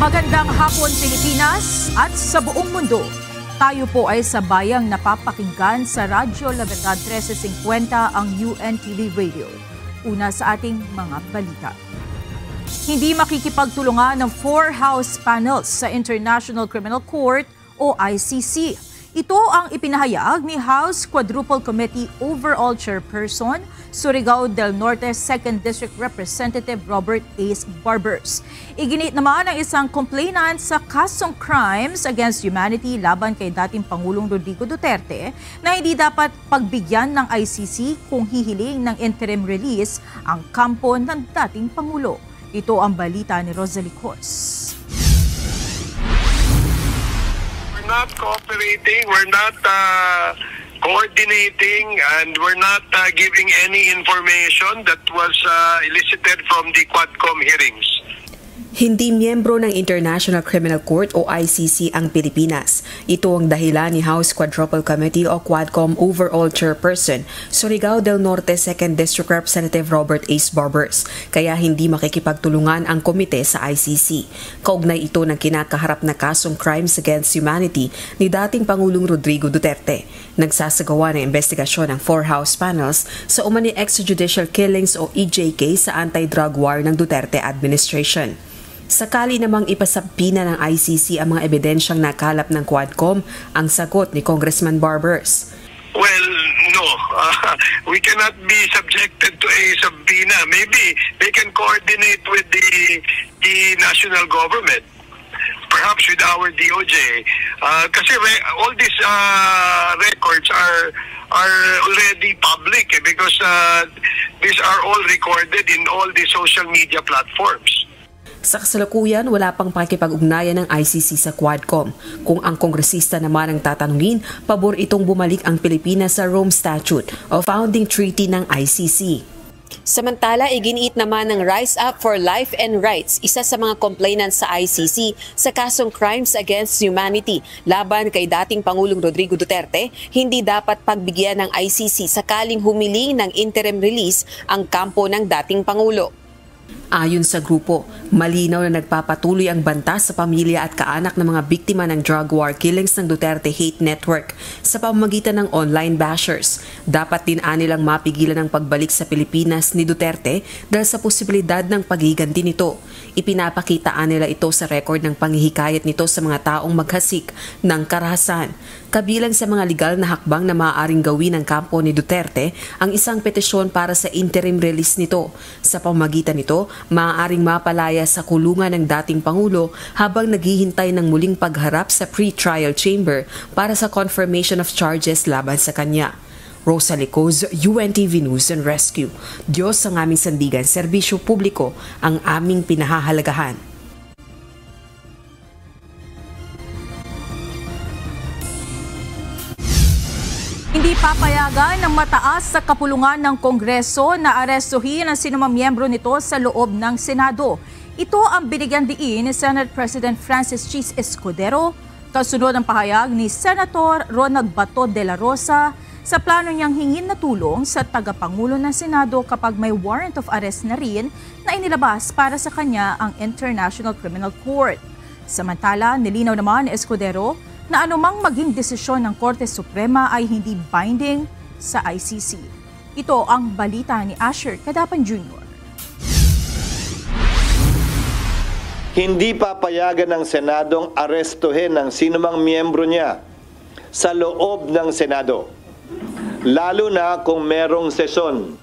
Magandang hapon Pilipinas at sa buong mundo. Tayo po ay sa bayang napapakinggan sa Radyo Libertad 1350 ang UNTV Radio. Una sa ating mga balita. Hindi makikipagtulungan ng 4 House panels sa International Criminal Court o ICC. Ito ang ipinahayag ni House Quadruple Committee Overall Chairperson, Surigao del Norte 2nd District Representative Robert Ace Barbers. Iginit naman ang isang complainant sa kasong crimes against humanity laban kay dating Pangulong Rodrigo Duterte na hindi dapat pagbigyan ng ICC kung hihiling ng interim release ang kampo ng dating Pangulo. Ito ang balita ni Rosalie Cos. We're not cooperating, we're not coordinating, and we're not giving any information that was elicited from the Quadcom hearings. Hindi miyembro ng International Criminal Court o ICC ang Pilipinas. Ito ang dahilan ni House Quadruple Committee o Quadcom Overall Chairperson, Surigao del Norte 2nd District Representative Robert Ace Barbers, kaya hindi makikipagtulungan ang komite sa ICC. Kaugnay ito ng kinakaharap na kasong crimes against humanity ni dating Pangulong Rodrigo Duterte. Nagsasagawa ng investigasyon ng 4 House panels sa umani extrajudicial killings o EJK sa anti-drug war ng Duterte administration. Sakali namang ipasabpina ng ICC ang mga ebidensyang nakalap ng Quadcom, ang sagot ni Congressman Barbers. Well, no. We cannot be subjected to a subpoena. Maybe they can coordinate with the national government, perhaps with our DOJ. Kasi all these records are already public because these are all recorded in all the social media platforms. Sa kasalukuyan, wala pang pakikipag-ugnayan ng ICC sa Quadcom. Kung ang kongresista naman ang tatanungin, pabor itong bumalik ang Pilipinas sa Rome Statute o Founding Treaty ng ICC. Samantala, iginiit naman ng Rise Up for Life and Rights, isa sa mga complainants sa ICC sa kasong crimes against humanity laban kay dating Pangulong Rodrigo Duterte, hindi dapat pagbigyan ng ICC sakaling humiling ng interim release ang kampo ng dating Pangulo. Ayon sa grupo, malinaw na nagpapatuloy ang banta sa pamilya at kaanak ng mga biktima ng drug war killings ng Duterte Hate Network sa pamamagitan ng online bashers. Dapat din anilang mapigilan ang pagbalik sa Pilipinas ni Duterte dahil sa posibilidad ng paghiganti nito. Ipinapakitaan nila ito sa record ng panghihikayat nito sa mga taong maghasik ng karahasan. Kabilang sa mga legal na hakbang na maaaring gawin ng kampo ni Duterte ang isang petisyon para sa interim release nito. Sa pamamagitan nito, maaaring mapalaya sa kulungan ng dating Pangulo habang naghihintay ng muling pagharap sa pre-trial chamber para sa confirmation of charges laban sa kanya. Rosalie Cos, UNTV News and Rescue. Diyos ang aming sandigan, serbisyo publiko ang aming pinahahalagahan. Hindi papayagan ng mataas sa kapulungan ng Kongreso na arestuhin ang sinumang miyembro nito sa loob ng Senado. Ito ang binigyan diin ni Senate President Francis Cheese Escudero kasunod ng pahayag ni Senator Ronald Bato de la Rosa sa plano niyang hingin na tulong sa tagapangulo ng Senado kapag may warrant of arrest na rin na inilabas para sa kanya ang International Criminal Court. Samantala, nilinaw naman ni Escudero na anumang maging desisyon ng Korte Suprema ay hindi binding sa ICC. Ito ang balita ni Asher Cadapan Jr. Hindi papayagan ng Senadong arestuhin ng sinumang miyembro niya sa loob ng Senado, lalo na kung merong sesyon.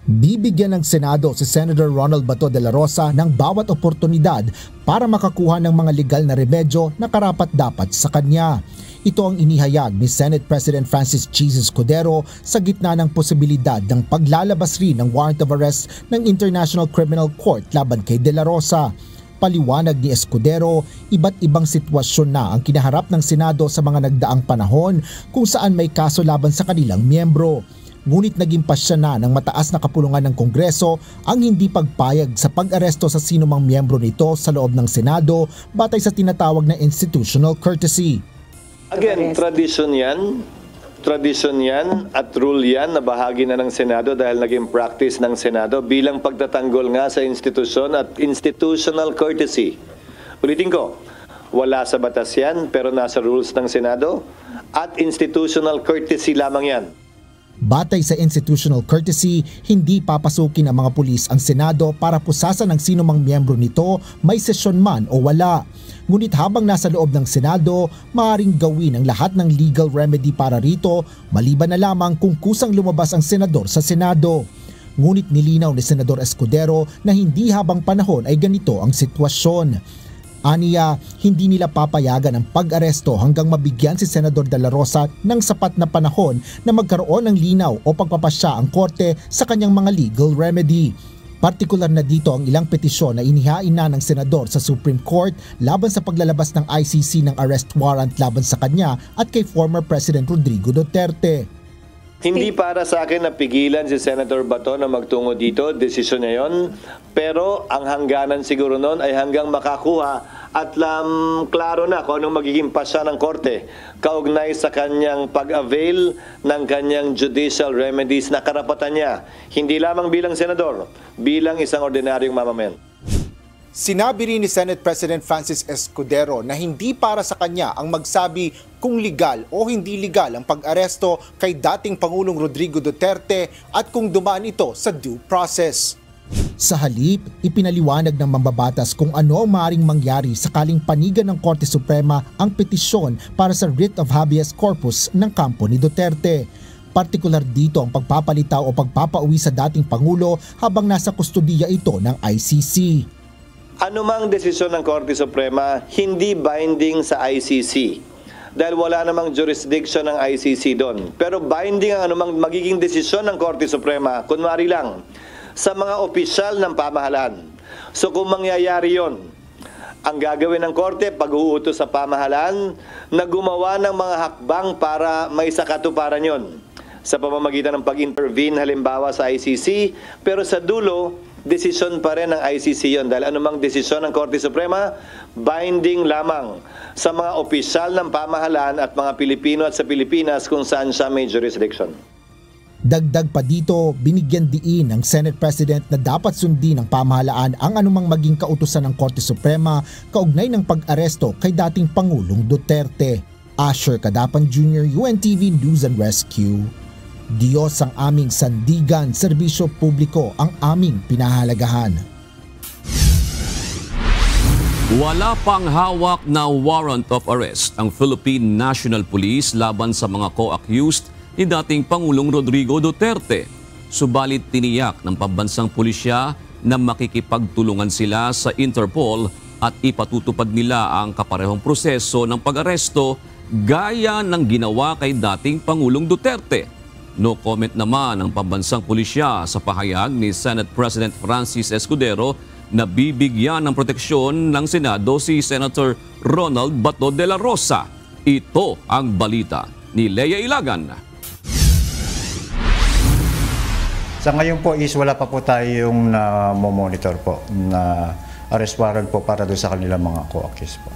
Bibigyan ng Senado si Senator Ronald Bato de la Rosa ng bawat oportunidad para makakuha ng mga legal na remedyo na karapat-dapat sa kanya. Ito ang inihayag ni Senate President Francis Cheese Escudero sa gitna ng posibilidad ng paglalabas rin ng warrant of arrest ng International Criminal Court laban kay de la Rosa. Paliwanag ni Escudero, iba't ibang sitwasyon na ang kinaharap ng Senado sa mga nagdaang panahon kung saan may kaso laban sa kanilang miyembro. Ngunit naging pasya na ng mataas na kapulungan ng Kongreso ang hindi pagpayag sa pag-aresto sa sinumang miyembro nito sa loob ng Senado batay sa tinatawag na institutional courtesy. Again, tradisyon yan at rule yan na bahagi na ng Senado dahil naging practice ng Senado bilang pagtatanggol nga sa institusyon at institutional courtesy. Ulitin ko, wala sa batas yan pero nasa rules ng Senado at institutional courtesy lamang yan. Batay sa institutional courtesy, hindi papasukin ng mga pulis ang Senado para pusasan ng sino mang miyembro nito, may sesyon man o wala. Ngunit habang nasa loob ng Senado, maaaring gawin ang lahat ng legal remedy para rito, maliban na lamang kung kusang lumabas ang senador sa Senado. Ngunit nilinaw ni Senador Escudero na hindi habang panahon ay ganito ang sitwasyon. Aniya, hindi nila papayagan ang pag-aresto hanggang mabigyan si Senador De La Rosa ng sapat na panahon na magkaroon ng linaw o pagpapasya ang korte sa kanyang mga legal remedy. Partikular na dito ang ilang petisyon na inihain na ng senador sa Supreme Court laban sa paglalabas ng ICC ng arrest warrant laban sa kanya at kay former President Rodrigo Duterte. Hindi para sa akin na pigilan si Senator Bato na magtungo dito, desisyon niya yun. Pero ang hangganan siguro noon ay hanggang makakuha at klaro na kung anong magiging pasya ng korte kaugnay sa kanyang pag-avail ng kanyang judicial remedies na karapatan niya. Hindi lamang bilang senador, bilang isang ordinaryong mamamayan. Sinabi rin ni Senate President Francis Escudero na hindi para sa kanya ang magsabi kung legal o hindi legal ang pag-aresto kay dating Pangulong Rodrigo Duterte at kung dumaan ito sa due process. Sa halip, ipinaliwanag ng mambabatas kung ano ang maaaring mangyari sakaling panigan ng Korte Suprema ang petisyon para sa writ of habeas corpus ng kampo ni Duterte. Partikular dito ang pagpapalitaw o pagpapauwi sa dating Pangulo habang nasa kustodiya ito ng ICC. Anumang desisyon ng Korte Suprema hindi binding sa ICC dahil wala namang jurisdiction ng ICC doon. Pero binding ang anumang magiging desisyon ng Korte Suprema, kunwari lang, sa mga opisyal ng pamahalaan. So kung mangyayari yon, ang gagawin ng Korte, pag-uutos sa pamahalaan na gumawa ng mga hakbang para may sakatuparan yon sa pamamagitan ng pag-intervene halimbawa sa ICC, pero sa dulo, desisyon pa rin ng ICC yon dahil anumang desisyon ng Korte Suprema, binding lamang sa mga opisyal ng pamahalaan at mga Pilipino at sa Pilipinas kung saan siya may jurisdiction. Dagdag pa dito, binigyan diin ng Senate President na dapat sundin ng pamahalaan ang anumang maging kautusan ng Korte Suprema kaugnay ng pag-aresto kay dating Pangulong Duterte. Asher Cadapan Jr., UNTV News and Rescue. Diyos ang aming sandigan, serbisyo publiko ang aming pinahalagahan. Wala pang hawak na warrant of arrest ang Philippine National Police laban sa mga co-accused ni dating Pangulong Rodrigo Duterte. Subalit tiniyak ng pambansang pulisya na makikipagtulungan sila sa Interpol at ipatutupad nila ang kaparehong proseso ng pag-aresto gaya ng ginawa kay dating Pangulong Duterte. No comment naman ang pambansang pulisya sa pahayag ni Senate President Francis Escudero na bibigyan ng proteksyon ng Senado si Senator Ronald Bato de la Rosa. Ito ang balita ni Lea Ilagan. Sa ngayon po is wala pa po tayong monitor po na arrest warrant po para doon sa kanilang mga co-accused po.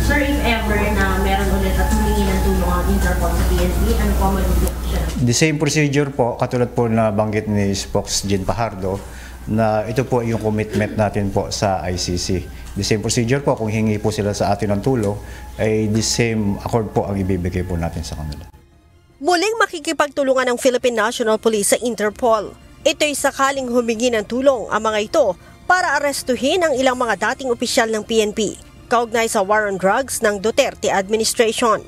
Sir, if ever na meron ulit at humingi ng tulong ang Interpol sa PNP, ano po magiging? The same procedure po, katulad po na banggit ni Spokes Jean Pajardo, na ito po yung commitment natin po sa ICC. The same procedure po, kung hingi po sila sa atin ng tulong, ay the same accord po ang ibibigay po natin sa kanila. Muling makikipagtulungan ng Philippine National Police sa Interpol. Ito'y sakaling humingi ng tulong ang mga ito para arestuhin ang ilang mga dating opisyal ng PNP, kaugnay sa war on drugs ng Duterte administration.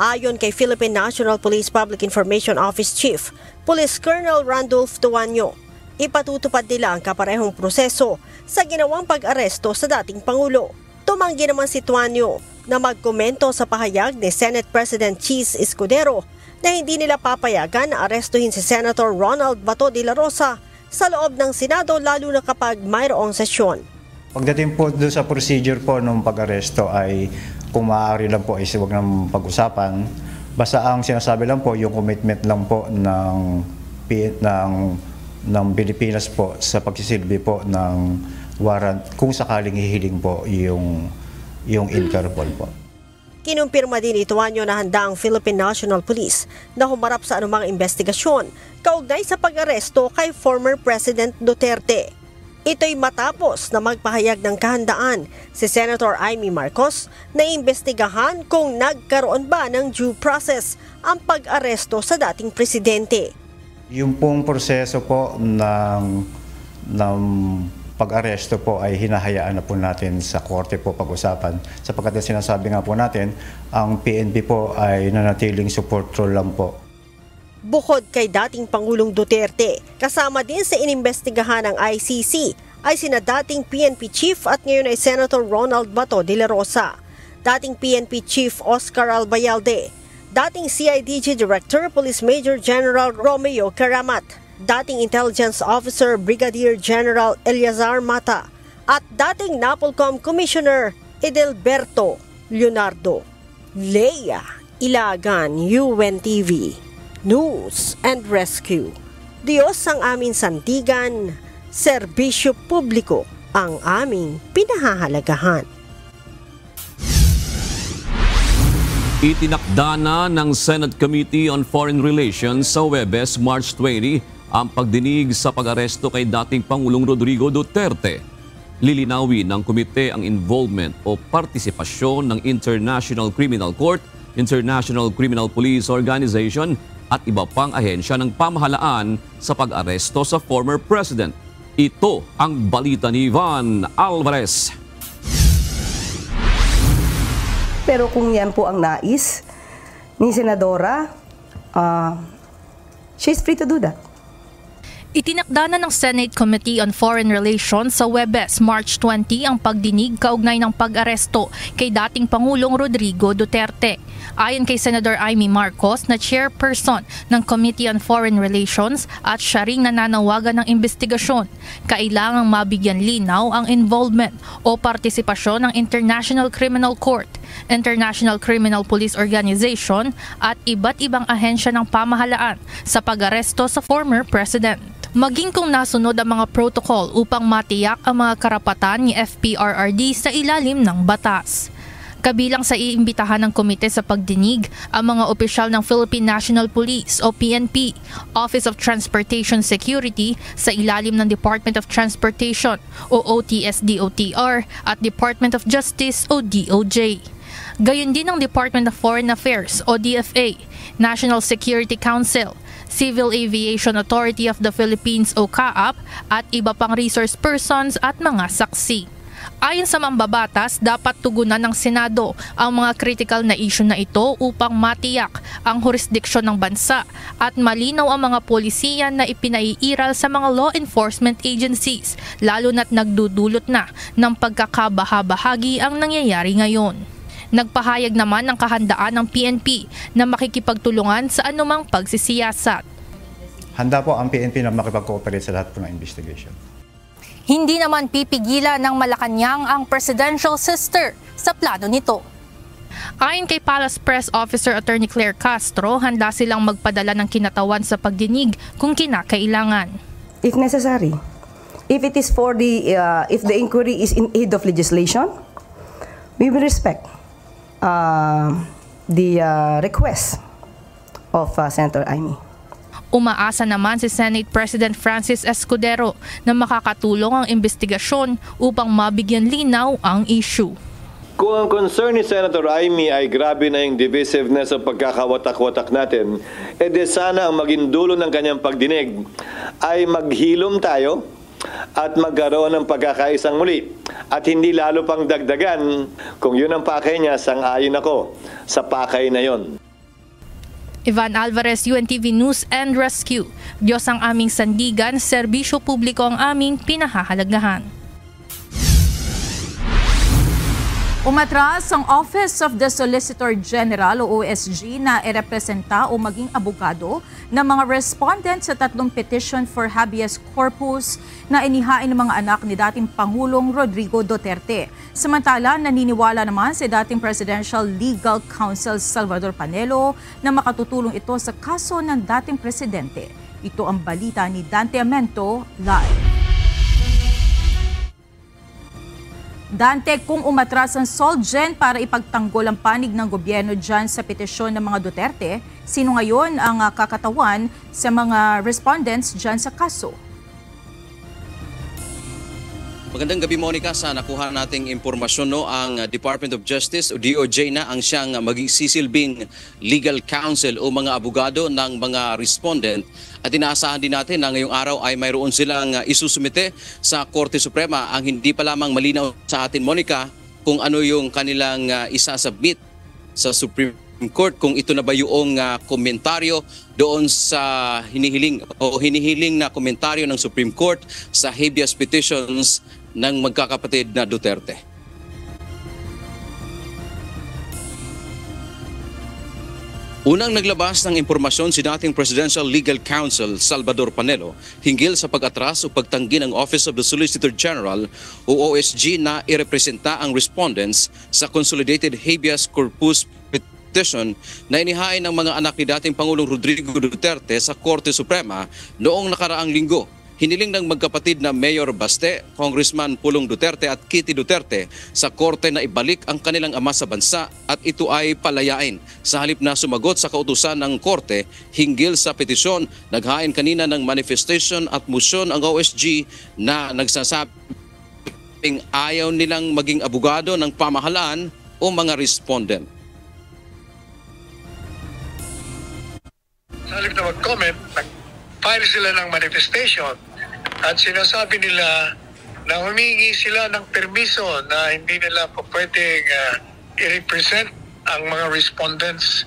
Ayon kay Philippine National Police Public Information Office Chief, Police Colonel Randolph Tuanyo, ipatutupad nila ang kaparehong proseso sa ginawang pag-aresto sa dating Pangulo. Tumanggi naman si Tuanyo na magkomento sa pahayag ni Senate President Cheese Escudero na hindi nila papayagan na arestuhin si Senator Ronald Bato de la Rosa sa loob ng Senado lalo na kapag mayroong sesyon. Pagdating po doon sa procedure po ng pag-aresto ay kung maaari lang po ay huwag nang pag-usapan. Basta ang sinasabi lang po yung commitment lang po ng Pilipinas po sa pagsisilbi po ng warrant kung sakaling hihiling po yung Interpol po. Kinumpirma din ni Tuanyo na handa ang Philippine National Police na humarap sa anumang investigasyon kaugnay sa pag-aresto kay former President Duterte. Ito'y matapos na magpahayag ng kahandaan si Senator Amy Marcos na imbestigahan kung nagkaroon ba ng due process ang pag-aresto sa dating presidente. Yung pong proseso po ng pag-aresto po ay hinahayaan na po natin sa korte po pag-usapan. Sapagkat sinasabi nga po natin, ang PNP po ay nanatiling support role lang po. Bukod kay dating Pangulong Duterte, kasama din sa inimbestigahan ng ICC ay sina dating PNP Chief at ngayon ay Senator Ronald Bato de la Rosa, dating PNP Chief Oscar Albayalde, dating CIDG Director Police Major General Romeo Karamat, dating Intelligence Officer Brigadier General Eleazar Mata, at dating NAPOLCOM Commissioner Edelberto Leonardo. Leia Ilagan, UNTV News and Rescue. Diyos ang aming sandigan, serbisyo publiko ang aming pinahahalagahan. Itinakda na ng Senate Committee on Foreign Relations sa Huwebes, March 20, ang pagdinig sa pag-aresto kay dating Pangulong Rodrigo Duterte. Lilinawin ng komite ang involvement o partisipasyon ng International Criminal Court, International Criminal Police Organization at iba pang ahensya ng pamahalaan sa pag-aresto sa former president. Ito ang balita ni Ivan Alvarez. Pero kung yan po ang nais ni Senadora, she's free to do that. Itinakda na ng Senate Committee on Foreign Relations sa Huwebes, March 20 ang pagdinig kaugnay ng pag-aresto kay dating Pangulong Rodrigo Duterte. Ayon kay Senator Amy Marcos na chairperson ng Committee on Foreign Relations at siya ring nananawagan ng investigasyon, kailangang mabigyan linaw ang involvement o partisipasyon ng International Criminal Court, International Criminal Police Organization at iba't ibang ahensya ng pamahalaan sa pag-aresto sa former president. Maging kung nasunod ang mga protocol upang matiyak ang mga karapatan ni FPRRD sa ilalim ng batas. Kabilang sa iimbitahan ng komite sa pagdinig ang mga opisyal ng Philippine National Police o PNP, Office of Transportation Security sa ilalim ng Department of Transportation o OTS-DOTR at Department of Justice o DOJ. Gayon din ang Department of Foreign Affairs o DFA, National Security Council, Civil Aviation Authority of the Philippines o CAAP at iba pang resource persons at mga saksi. Ayon sa mambabatas, dapat tugunan ng Senado ang mga critical na issue na ito upang matiyak ang jurisdiksyon ng bansa at malinaw ang mga polisiya na ipinaiiral sa mga law enforcement agencies, lalo na't nagdudulot na ng pagkakabahabahagi ang nangyayari ngayon. Nagpahayag naman ng kahandaan ng PNP na makikipagtulungan sa anumang pagsisiyasat. Handa po ang PNP na makipag-cooperate sa lahat po ng investigation. Hindi naman pipigilan ng Malacanang ang presidential sister sa plano nito. Ayon kay Palace Press Officer Attorney Claire Castro, handa silang magpadala ng kinatawan sa pagdinig kung kinakailangan. If necessary, if it is for if the inquiry is in aid of legislation, we will respect the request of Senator Amy. Umaasa naman si Senate President Francis Escudero na makakatulong ang investigasyon upang mabigyan linaw ang issue. Kung ang concern ni Senator Amy ay grabe na yung divisiveness sa pagkakawatak-watak natin, edi sana ang maging dulo ng kanyang pagdinig ay maghilom tayo at magkaroon ng pagkakaisang muli at hindi lalo pang dagdagan. Kung yun ang pakay niya, sang-ayon ako sa pakay na yon. Ivan Alvarez, UNTV News and Rescue. Diyos ang aming sandigan, serbisyo publiko ang aming pinahahalagahan. Umatras ang Office of the Solicitor General o OSG na irepresenta o maging abogado ng mga respondents sa 3 petition for habeas corpus na inihain ng mga anak ni dating Pangulong Rodrigo Duterte. Samantala, naniniwala naman si dating Presidential Legal Counsel Salvador Panelo na makatutulong ito sa kaso ng dating presidente. Ito ang balita ni Dante Amento live. Dante, kung umatras ang SOLGEN para ipagtanggol ang panig ng gobyerno dyan sa petisyon ng mga Duterte, sino ngayon ang kakatawan sa mga respondents dyan sa kaso? Magandang gabi, Monica. Sa nakuha nating impormasyon, ang Department of Justice o DOJ na ang siyang magsisilbing legal counsel o mga abogado ng mga respondent. At inaasahan din natin na ngayong araw ay mayroon silang isusumite sa Korte Suprema. Ang hindi pa lamang malinaw sa atin, Monica, kung ano yung kanilang isasubmit sa Supreme Court, kung ito na ba yung komentaryo doon sa hinihiling na komentaryo ng Supreme Court sa habeas petitions ng magkakapatid na Duterte. Unang naglabas ng impormasyon si dating Presidential Legal Counsel Salvador Panelo hinggil sa pag-atras o pagtanggi ng Office of the Solicitor General o OSG na irepresenta ang respondents sa Consolidated Habeas Corpus Petition na inihain ng mga anak ni dating Pangulong Rodrigo Duterte sa Korte Suprema noong nakaraang linggo. Hiniling ng magkapatid na Mayor Baste, Congressman Pulong Duterte at Kitty Duterte sa korte na ibalik ang kanilang ama sa bansa at ito ay palayain. Sa halip na sumagot sa kautusan ng korte hinggil sa petisyon, naghain kanina ng manifestation at motion ang OSG na nagsasabing ayaw nilang maging abogado ng pamahalaan o mga respondent. Sa halip na mag-comment, nag-file sila ng manifestation. At sinasabi nila na humingi sila ng permiso na hindi nila po pwedeng i-represent ang mga respondents.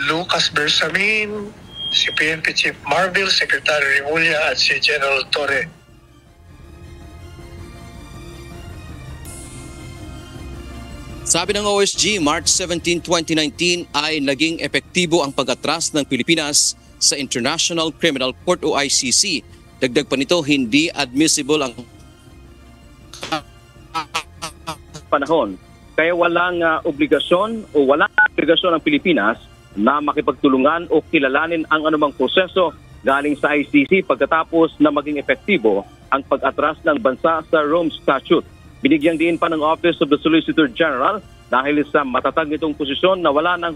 Lucas Bersamin, si PNP Chief Marvel, Secretary Remulla at si General Torre. Sabi ng OSG, March 17, 2019 ay naging epektibo ang pag-atras ng Pilipinas sa International Criminal Court o ICC. Dagdag pa nito, hindi admissible ang panahon. Kaya walang obligasyon ng Pilipinas na makipagtulungan o kilalanin ang anumang proseso galing sa ICC pagkatapos na maging epektibo ang pag-atras ng bansa sa Rome Statute. Binigyang diin pa ng Office of the Solicitor General dahil sa matatag nitong posisyon na wala ng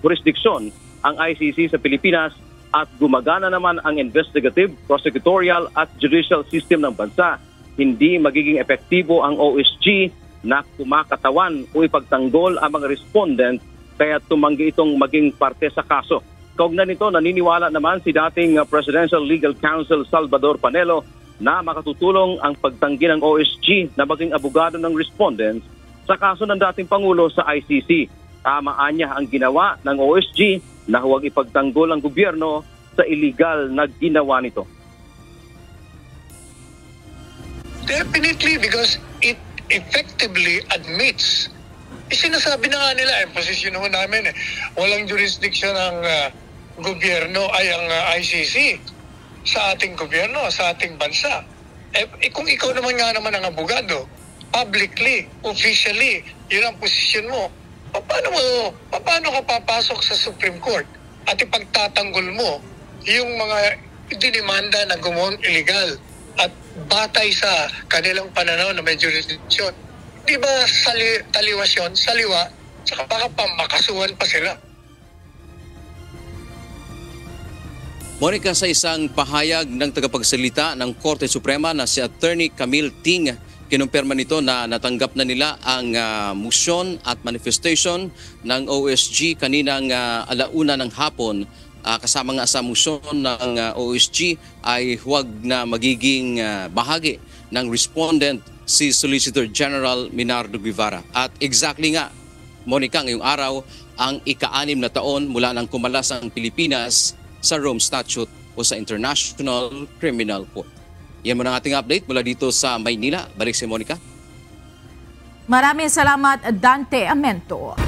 jurisdiksyon ang ICC sa Pilipinas at gumagana naman ang investigative, prosecutorial at judicial system ng bansa. Hindi magiging epektibo ang OSG na kumakatawan o ipagtanggol ang mga respondent kaya tumanggi itong maging parte sa kaso. Kaugnay nito, naniniwala naman si dating Presidential Legal Counsel Salvador Panelo na makatutulong ang pagtanggi ng OSG na maging abogado ng respondents sa kaso ng dating Pangulo sa ICC. Tamaan niya ang ginawa ng OSG na huwag ipagtanggol ang gobyerno sa illegal na ginawa nito. Definitely, because it effectively admits. Sinasabi na nga nila, posisyon ho namin, walang jurisdiction ng gobyerno ay ang ICC sa ating gobyerno, sa ating bansa. Kung ikaw naman ang abogado, publicly, officially, yun ang posisyon mo. Paano ka papasok sa Supreme Court at ipagtatanggol mo yung mga dinimanda na gumawang illegal at batay sa kanilang pananaw na may jurisdiction? Di ba taliwas yun, saliwa, saka baka pamakasuhan pa sila. Monica, sa isang pahayag ng tagapagsalita ng Korte Suprema na si Attorney Camille Ting, kinumpirma nito na natanggap na nila ang motion at manifestation ng OSG kaninang alauna ng hapon. Kasama nga sa motion ng OSG ay huwag na magiging bahagi ng respondent si Solicitor General Minardo Guevara. At exactly nga, Monica, ngayong araw ang ika-6 na taon mula nang kumalas ang Pilipinas sa Rome Statute o sa International Criminal Court. Yan muna ang ating update mula dito sa Maynila. Balik si Monica. Maraming salamat, Dante Amento.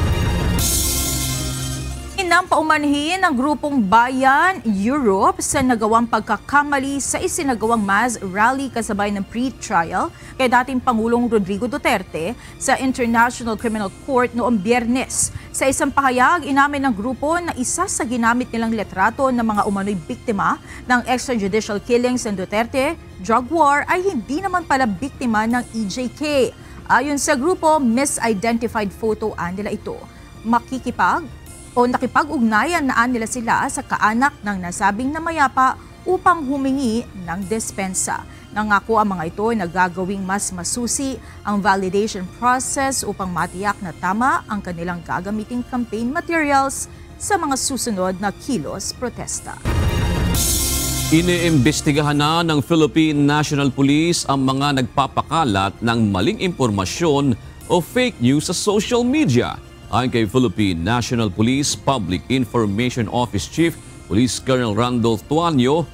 Nang paumanhin ng grupong Bayan Europe sa nagawang pagkakamali sa isinagawang mass rally kasabay ng pre-trial kay dating Pangulong Rodrigo Duterte sa International Criminal Court noong Biyernes. Sa isang pahayag, inamin ng grupo na isa sa ginamit nilang litrato ng mga umano'y biktima ng extrajudicial killings ng Duterte drug war ay hindi naman pala biktima ng EJK. Ayon sa grupo, misidentified photo nila ito. Nakipag-ugnayan na nila sila sa kaanak ng nasabing namayapa upang humingi ng dispensa. Nangako ang mga ito na gagawing mas masusi ang validation process upang matiyak na tama ang kanilang gagamiting campaign materials sa mga susunod na kilos protesta. Iniimbestigahan na ng Philippine National Police ang mga nagpapakalat ng maling impormasyon o fake news sa social media. Ayon kay Philippine National Police Public Information Office Chief Police Colonel Randolph Tuanyo,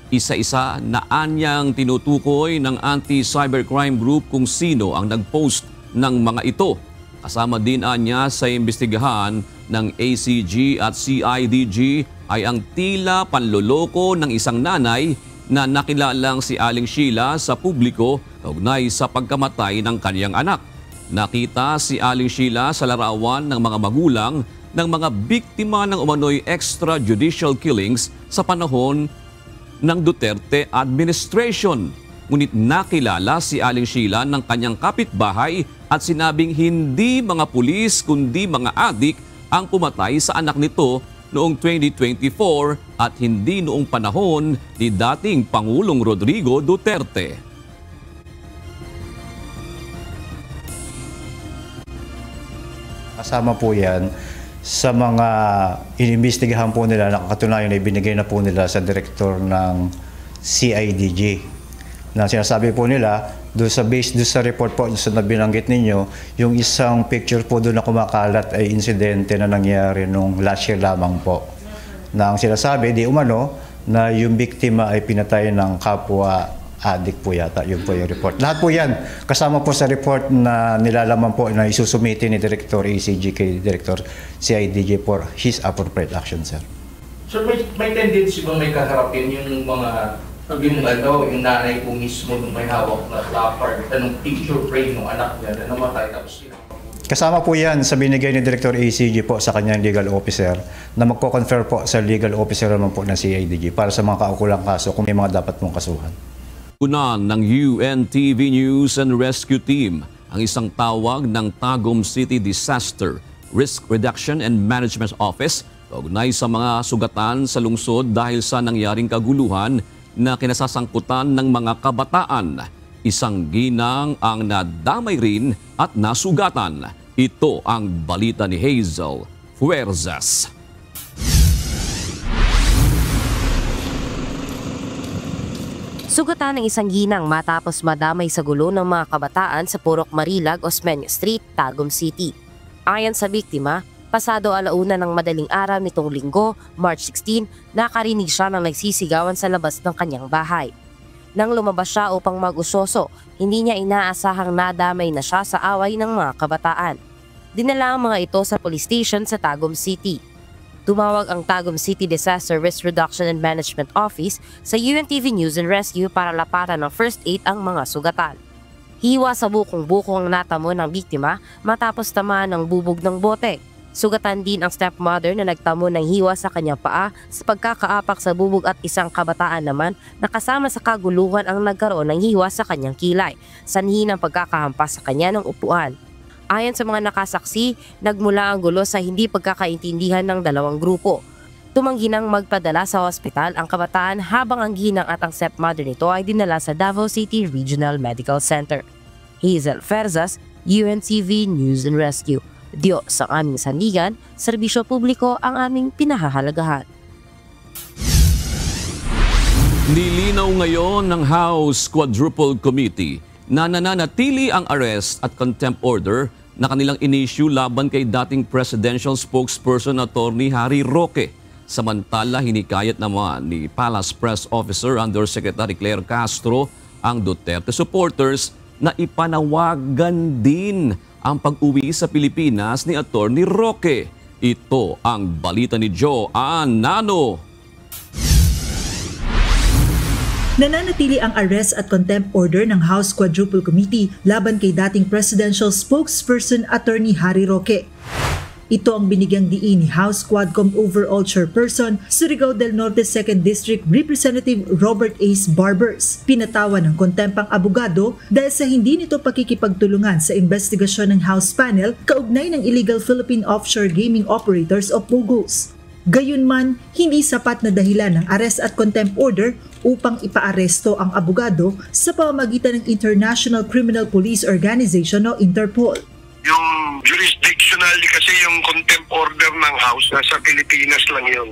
isa-isa na anyang tinutukoy ng anti-cybercrime group kung sino ang nag-post ng mga ito. Kasama din anya sa imbestigahan ng ACG at CIDG ay ang tila panloloko ng isang nanay na nakilalang si Aling Sheila sa publiko kaugnay sa pagkamatay ng kaniyang anak. Nakita si Aling Sheila sa larawan ng mga magulang ng mga biktima ng umano'y extrajudicial killings sa panahon ng Duterte administration. Ngunit nakilala si Aling Sheila ng kanyang kapitbahay at sinabing hindi mga pulis kundi mga adik ang pumatay sa anak nito noong 2024 at hindi noong panahon ni dating Pangulong Rodrigo Duterte. Kasama po yan sa mga inimbestigahan po nila, nakakatunayan na ibinigay na po nila sa direktor ng CIDG. Na sinasabi po nila, doon sa report po na binanggit ninyo, yung isang picture po doon na kumakalat ay insidente na nangyari nung last year lamang po. Na ang sinasabi, di umano, na yung biktima ay pinatay ng kapwa adik po yata. Yun po yung report. Lahat po yan, kasama po sa report na nilalaman po na isusumiti ni Director ACG kay Director CIDG for his appropriate action, sir. Sir, may tendency ba may kaharapin yung mga yung nanay po mismo nung may hawak na placard, anong picture frame ng anak niya na namatay tapos kasama po yan sa binigay ni Director ACG po sa kanyang legal officer na magko-confer po sa legal officer naman po ng CIDG para sa mga kaukulang kaso kung may mga dapat pong kasuhan. Unan ng UNTV News and Rescue Team ang isang tawag ng Tagum City Disaster Risk Reduction and Management Office kaugnay sa mga sugatan sa lungsod dahil sa nangyaring kaguluhan na kinasasangkutan ng mga kabataan. Isang ginang ang nadamay rin at nasugatan. Ito ang balita ni Hazel Fuerzas. Sugatan ng isang ginang matapos madamay sa gulo ng mga kabataan sa Purok Marilag, Osmeña Street, Tagum City. Ayon sa biktima, pasado 1:00 ng madaling araw nitong Linggo, March 16, nakarinig siya ng nagsisigawan sa labas ng kanyang bahay. Nang lumabas siya upang mag-usyoso, hindi niya inaasahang nadamay na siya sa away ng mga kabataan. Dinala ang mga ito sa police station sa Tagum City. Tumawag ang Tagum City Disaster Risk Reduction and Management Office sa UNTV News and Rescue para lapatan ng first aid ang mga sugatan. Hiwa sa bukong-buko ang natamo ng biktima matapos tamaan ng bubog ng bote. Sugatan din ang stepmother na nagtamo ng hiwa sa kanyang paa sa pagkakaapak sa bubog at isang kabataan naman na kasama sa kaguluhan ang nagkaroon ng hiwa sa kanyang kilay, sanhi ng pagkakahampas sa kanya ng upuan. Ayon sa mga nakasaksi, nagmula ang gulo sa hindi pagkakaintindihan ng dalawang grupo. Tumanggi nang magpadala sa ospital ang kabataan habang ang ginang at ang stepmother nito ay dinala sa Davao City Regional Medical Center. Hazel Fuerzas, UNTV News and Rescue. Diyos ang aming sandigan, serbisyo publiko ang aming pinahahalagahan. Nilinaw ngayon ng House Quadruple Committee na nananatili ang arrest at contempt order na kanilang in-issue laban kay dating presidential spokesperson Attorney Harry Roque. Samantala, hinikayat naman ni Palace Press Officer Undersecretary Claire Castro ang Duterte supporters na ipanawagan din ang pag-uwi sa Pilipinas ni Attorney Roque. Ito ang balita ni Joanne Nano. Nananatili ang arrest at contempt order ng House Quadruple Committee laban kay dating presidential spokesperson Attorney Harry Roque. Ito ang binigyang diin ni House Quadcom Overall Chairperson Surigao del Norte 2nd District Representative Robert Ace Barbers. Pinatawan ng kontempang abogado dahil sa hindi nito pakikipagtulungan sa investigasyon ng House panel kaugnay ng illegal Philippine offshore gaming operators o POGOs. Gayunman, hindi sapat na dahilan ng arrest at contempt order upang ipaaresto ang abogado sa pamamagitan ng International Criminal Police Organization o Interpol. Yung jurisdictional kasi yung contempt order ng House nasa Pilipinas lang yun.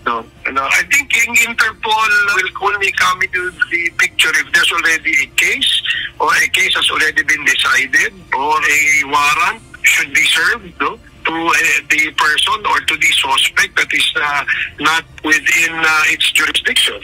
No. I think Interpol will only come into the picture if there's already a case or a case has already been decided or a warrant should be served, no, to the person or to the suspect that is not within its jurisdiction.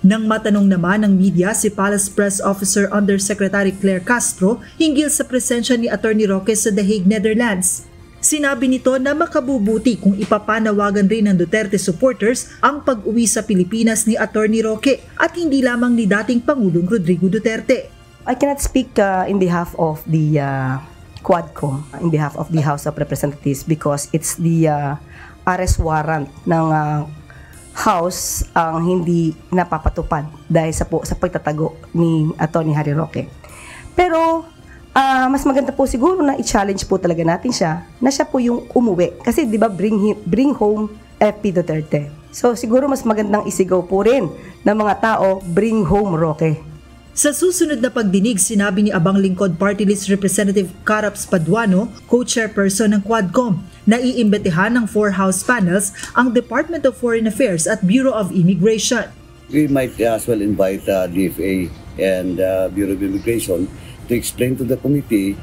Nang matanong naman ng media si Palace Press Officer Undersecretary Claire Castro hinggil sa presensya ni Attorney Roque sa The Hague, Netherlands. Sinabi nito na makabubuti kung ipapanawagan rin ng Duterte supporters ang pag-uwi sa Pilipinas ni Attorney Roque at hindi lamang ni dating Pangulong Rodrigo Duterte. I cannot speak in behalf of the Quadcom, in behalf of the House of Representatives because it's the arrest warrant ng House ang hindi napapatupad dahil sa pagtatago ni Atty. Harry Roque. Pero mas maganda po siguro na i-challenge po talaga natin siya na siya po yung umuwi. Kasi di ba bring home FP Duterte. So siguro mas magandang isigaw po rin ng mga tao, bring home Roque. Sa susunod na pagdinig, sinabi ni Abang Lingkod Party List Representative Caraps Paduano, co-chairperson ng Quadcom, na iimbetehan ng 4 House panels ang Department of Foreign Affairs at Bureau of Immigration. We might as well invite DFA and Bureau of Immigration to explain to the committee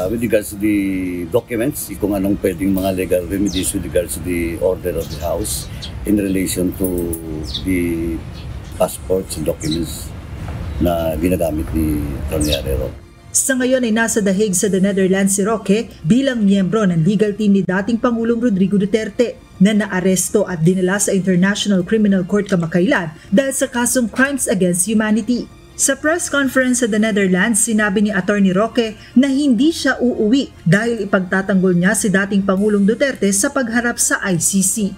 with regards to the documents, kung anong pwedeng mga legal remedies with regards to the order of the House in relation to the passports and documents na ginagamit ni Atty. Harry Roque. Sa ngayon ay nasa The Hague sa The Netherlands si Roque bilang miyembro ng legal team ni dating Pangulong Rodrigo Duterte na naaresto at dinala sa International Criminal Court kamakailan dahil sa kasong Crimes Against Humanity. Sa press conference sa The Netherlands, sinabi ni Atty. Roque na hindi siya uuwi dahil ipagtatanggol niya si dating Pangulong Duterte sa pagharap sa ICC.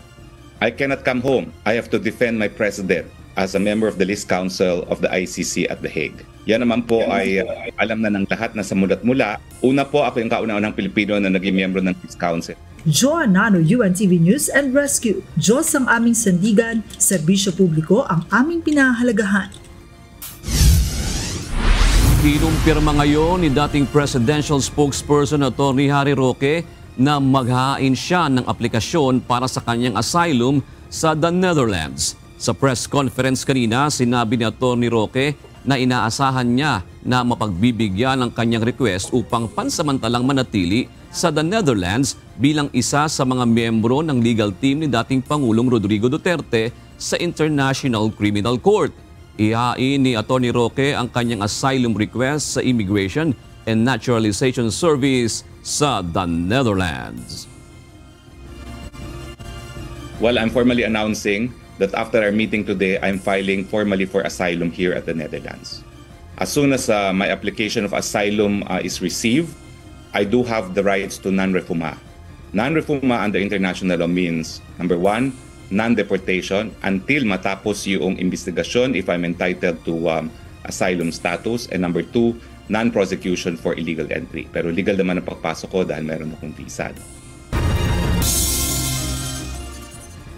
I cannot come home. I have to defend my president as a member of the List Council of the ICC at The Hague. Yan naman po ay alam na ng lahat na sa mulat mula. Una po ako yung kauna-unang Pilipino na naging miyembro ng List Council. Joan Nano, UNTV News and Rescue. Diyos ang aming sandigan, serbisyo publiko ang aming pinahahalagahan. Kinumpirma ngayon ni dating presidential spokesperson Atty. Harry Roque na maghahain siya ng aplikasyon para sa kanyang asylum sa The Netherlands. Sa press conference kanina, sinabi ni Atty. Roque na inaasahan niya na mapagbibigyan ng kanyang request upang pansamantalang manatili sa The Netherlands bilang isa sa mga miyembro ng legal team ni dating Pangulong Rodrigo Duterte sa International Criminal Court. Ihain ni Atty. Roque ang kanyang asylum request sa Immigration and Naturalization Service sa The Netherlands. Well, I'm formally announcing that after our meeting today, I'm filing formally for asylum here at the Netherlands. As soon as my application of asylum is received, I do have the rights to non-refoulement. Non-refoulement under international law means, number 1, non-deportation until matapos yung investigasyon if I'm entitled to asylum status, and number 2, non-prosecution for illegal entry. Pero legal naman ang pagpasok ko dahil meron akong visa.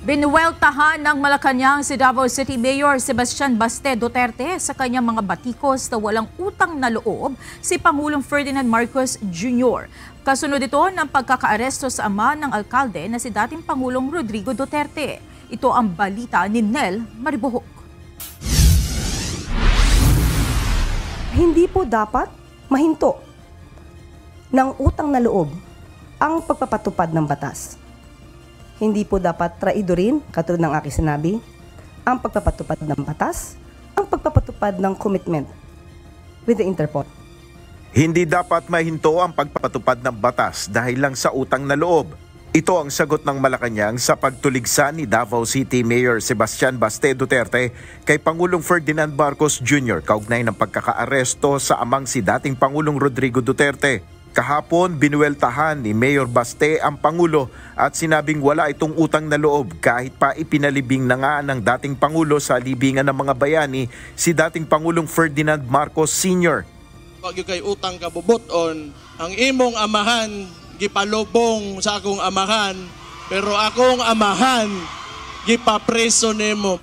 Binuweltahan ng Malacanang si Davao City Mayor Sebastian Baste Duterte sa kanyang mga batikos na walang utang na loob si Pangulong Ferdinand Marcos Jr. Kasunod ito ng pagkakaaresto sa ama ng alkalde na si dating Pangulong Rodrigo Duterte. Ito ang balita ni Nel Maribohok. Hindi po dapat mahinto ng utang na loob ang pagpapatupad ng batas. Hindi po dapat traidorin, katulad ng aking sinabi, ang pagpapatupad ng batas, ang pagpapatupad ng commitment with the Interpol. Hindi dapat mahinto ang pagpapatupad ng batas dahil lang sa utang na loob. Ito ang sagot ng Malacanang sa pagtuligsa ni Davao City Mayor Sebastian Baste Duterte kay Pangulong Ferdinand Marcos Jr. kaugnay ng pagkakaaresto sa amang si dating Pangulong Rodrigo Duterte. Kahapon, binuweltahan ni Mayor Baste ang Pangulo at sinabing wala itong utang na loob kahit pa ipinalibing na nga ng dating Pangulo sa libingan ng mga bayani si dating Pangulong Ferdinand Marcos Sr. Pag kay utang kabubuton, ang imong amahan, gipalubong sa akong amahan, pero akong amahan gipapreso nimo.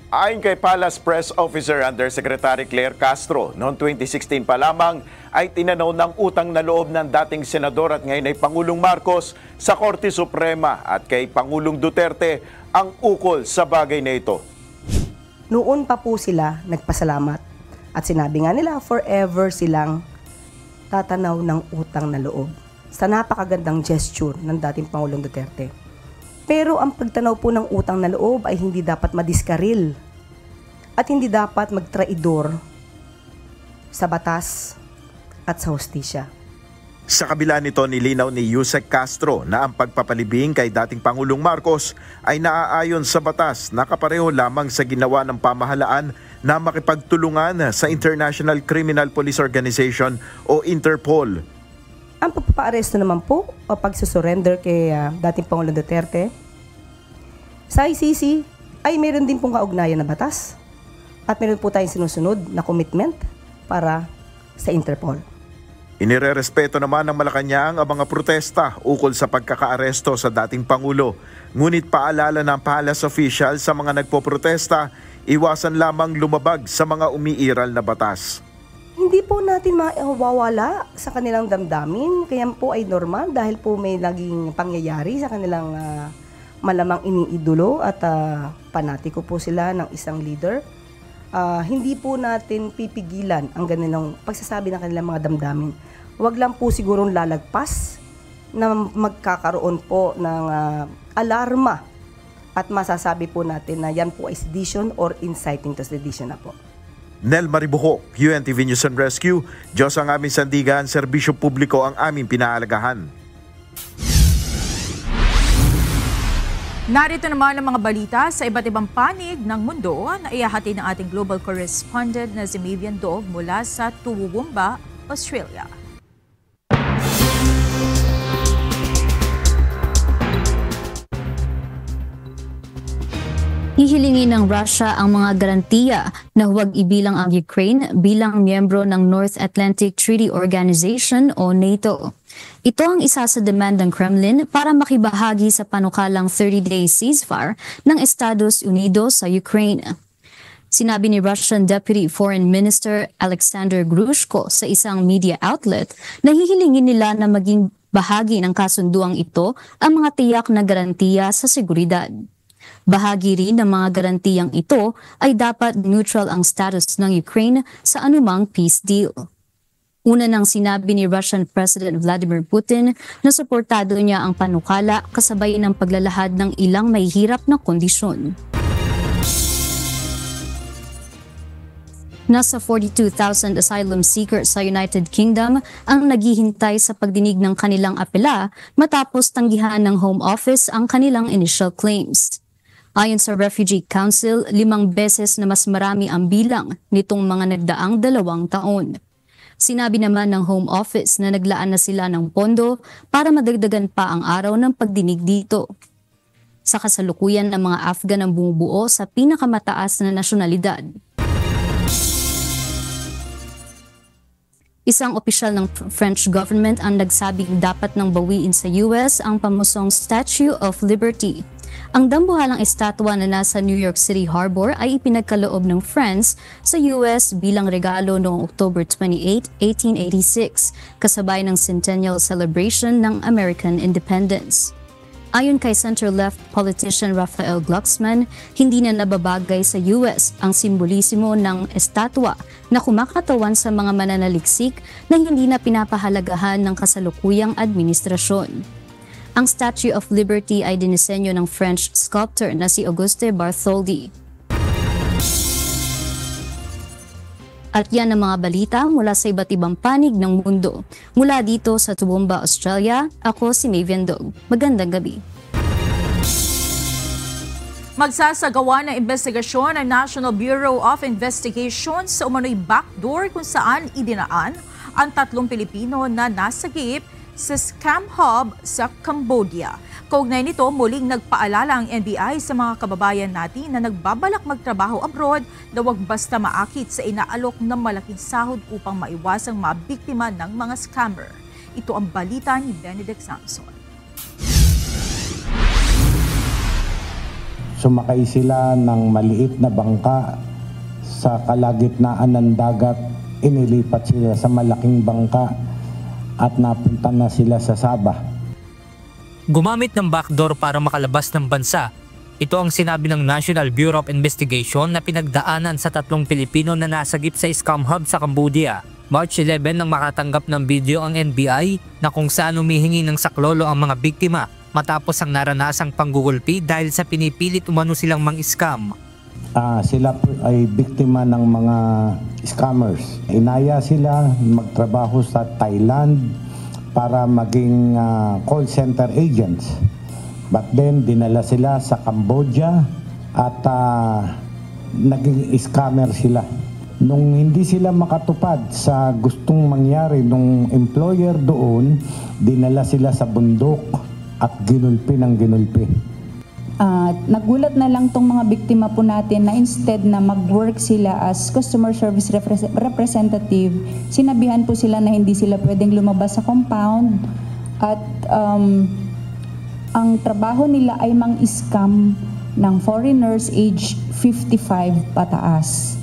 Ayon kay Palace Press Officer Undersecretary Claire Castro, noong 2016 pa lamang ay tinanaw ng utang na loob ng dating senador at ngayon ay Pangulong Marcos sa Korte Suprema at kay Pangulong Duterte ang ukol sa bagay na ito. Noon pa po sila nagpasalamat at sinabi nga nila forever silang tatanaw ng utang na loob sa napakagandang gesture ng dating Pangulong Duterte. Pero ang pagtanaw po ng utang na loob ay hindi dapat madiskaril at hindi dapat magtraidor sa batas at sa hustisya. Sa kabila nito, nilinaw ni Yusek Castro na ang pagpapalibing kay dating Pangulong Marcos ay naaayon sa batas na kapareho lamang sa ginawa ng pamahalaan na makipagtulungan sa International Criminal Police Organization o Interpol. Ang pagpapaaresto naman po o pagsusurrender kay dating Pangulong Duterte sa ICC ay meron din pong kaugnayan na batas at meron po tayong sinusunod na commitment para sa Interpol. Inirerespeto naman ng Malacanang ang mga protesta ukol sa pagkakaaresto sa dating Pangulo. Ngunit paalala ng palace official sa mga nagpoprotesta, iwasan lamang lumabag sa mga umiiral na batas. Hindi po natin mawawala sa kanilang damdamin, kaya po ay normal dahil po may naging pangyayari sa kanilang malamang iniidolo at panatiko po sila ng isang leader. Hindi po natin pipigilan ang ganilang pagsasabi ng kanilang mga damdamin. Huwag lang po sigurong lalagpas na magkakaroon po ng alarma at masasabi po natin na yan po ay sedition or inciting to sedition na po. Nel Maribuho, UNTV News and Rescue. Diyos ang aming sandigan, serbisyo publiko ang aming pinaalagahan. Narito naman ang mga balita sa iba't ibang panig ng mundo na ihahatid ng ating global correspondent na si Mavian Dog mula sa Toowoomba, Australia. Hihilingin ng Russia ang mga garantiya na huwag ibilang ang Ukraine bilang miyembro ng North Atlantic Treaty Organization o NATO. Ito ang isa sa demand ng Kremlin para makibahagi sa panukalang 30-day ceasefire ng Estados Unidos sa Ukraine. Sinabi ni Russian Deputy Foreign Minister Alexander Grushko sa isang media outlet na hihilingin nila na maging bahagi ng kasunduang ito ang mga tiyak na garantiya sa seguridad. Bahagi rin ng mga garantiyang ito ay dapat neutral ang status ng Ukraine sa anumang peace deal. Una nang sinabi ni Russian President Vladimir Putin na suportado niya ang panukala kasabay ng paglalahad ng ilang mahihirap na kondisyon. Nasa 42,000 asylum seekers sa United Kingdom ang naghihintay sa pagdinig ng kanilang apela matapos tanggihan ng Home Office ang kanilang initial claims. Ayon sa Refugee Council, 5 beses na mas marami ang bilang nitong mga nagdaang 2 taon. Sinabi naman ng Home Office na naglaan na sila ng pondo para madagdagan pa ang araw ng pagdinig dito. Sa kasalukuyan ng mga Afghan ang bumubuo sa pinakamataas na nasyonalidad. Isang opisyal ng French government ang nagsabing dapat nang bawiin sa US ang pamusong Statue of Liberty. Ang dambuhalang estatwa na nasa New York City Harbor ay ipinagkaloob ng France sa US bilang regalo noong October 28, 1886, kasabay ng centennial celebration ng American Independence. Ayon kay center-left politician Raphael Glucksmann, hindi na nababagay sa US ang simbolismo ng estatwa na kumakatawan sa mga mananaliksik na hindi na pinapahalagahan ng kasalukuyang administrasyon. Ang Statue of Liberty ay dinisenyo ng French sculptor na si Auguste Bartholdi. At yan ang mga balita mula sa iba't ibang panig ng mundo. Mula dito sa Toowoomba, Australia, ako si Mavian Dog. Magandang gabi. Magsasagawa ng investigasyon ang National Bureau of Investigation sa umano'y backdoor kung saan idinaan ang 3 Pilipino na nasagip sa scam hub sa Cambodia. Kaugnay nito, muling nagpaalala ang NBI sa mga kababayan natin na nagbabalak magtrabaho abroad na huwag basta maakit sa inaalok ng malaking sahod upang maiwasang mabiktima ng mga scammer. Ito ang balita ni Benedict Samson. sumakay sila ng maliit na bangka sa kalagitnaan ng dagat, inilipat sila sa malaking bangka at napunta na sila sa Sabah. Gumamit ng backdoor para makalabas ng bansa. Ito ang sinabi ng National Bureau of Investigation na pinagdaanan sa 3 Pilipino na nasagip sa scam hub sa Cambodia. March 11 nang makatanggap ng video ang NBI na kung saan humihingi ng saklolo ang mga biktima matapos ang naranasang panggugulpi dahil sa pinipilit umano silang mang-scam. Sila ay biktima ng mga scammers. Inaya sila magtrabaho sa Thailand para maging call center agents. But then dinala sila sa Cambodia at naging scammer sila. Nung hindi sila makatupad sa gustong mangyari nung employer doon, dinala sila sa bundok at ginulpi ng ginulpi. Nagulat na lang tong mga biktima po natin na instead na mag-work sila as customer service representative, sinabihan po sila na hindi sila pwedeng lumabas sa compound at ang trabaho nila ay mang-scam ng foreigners age 55 pataas.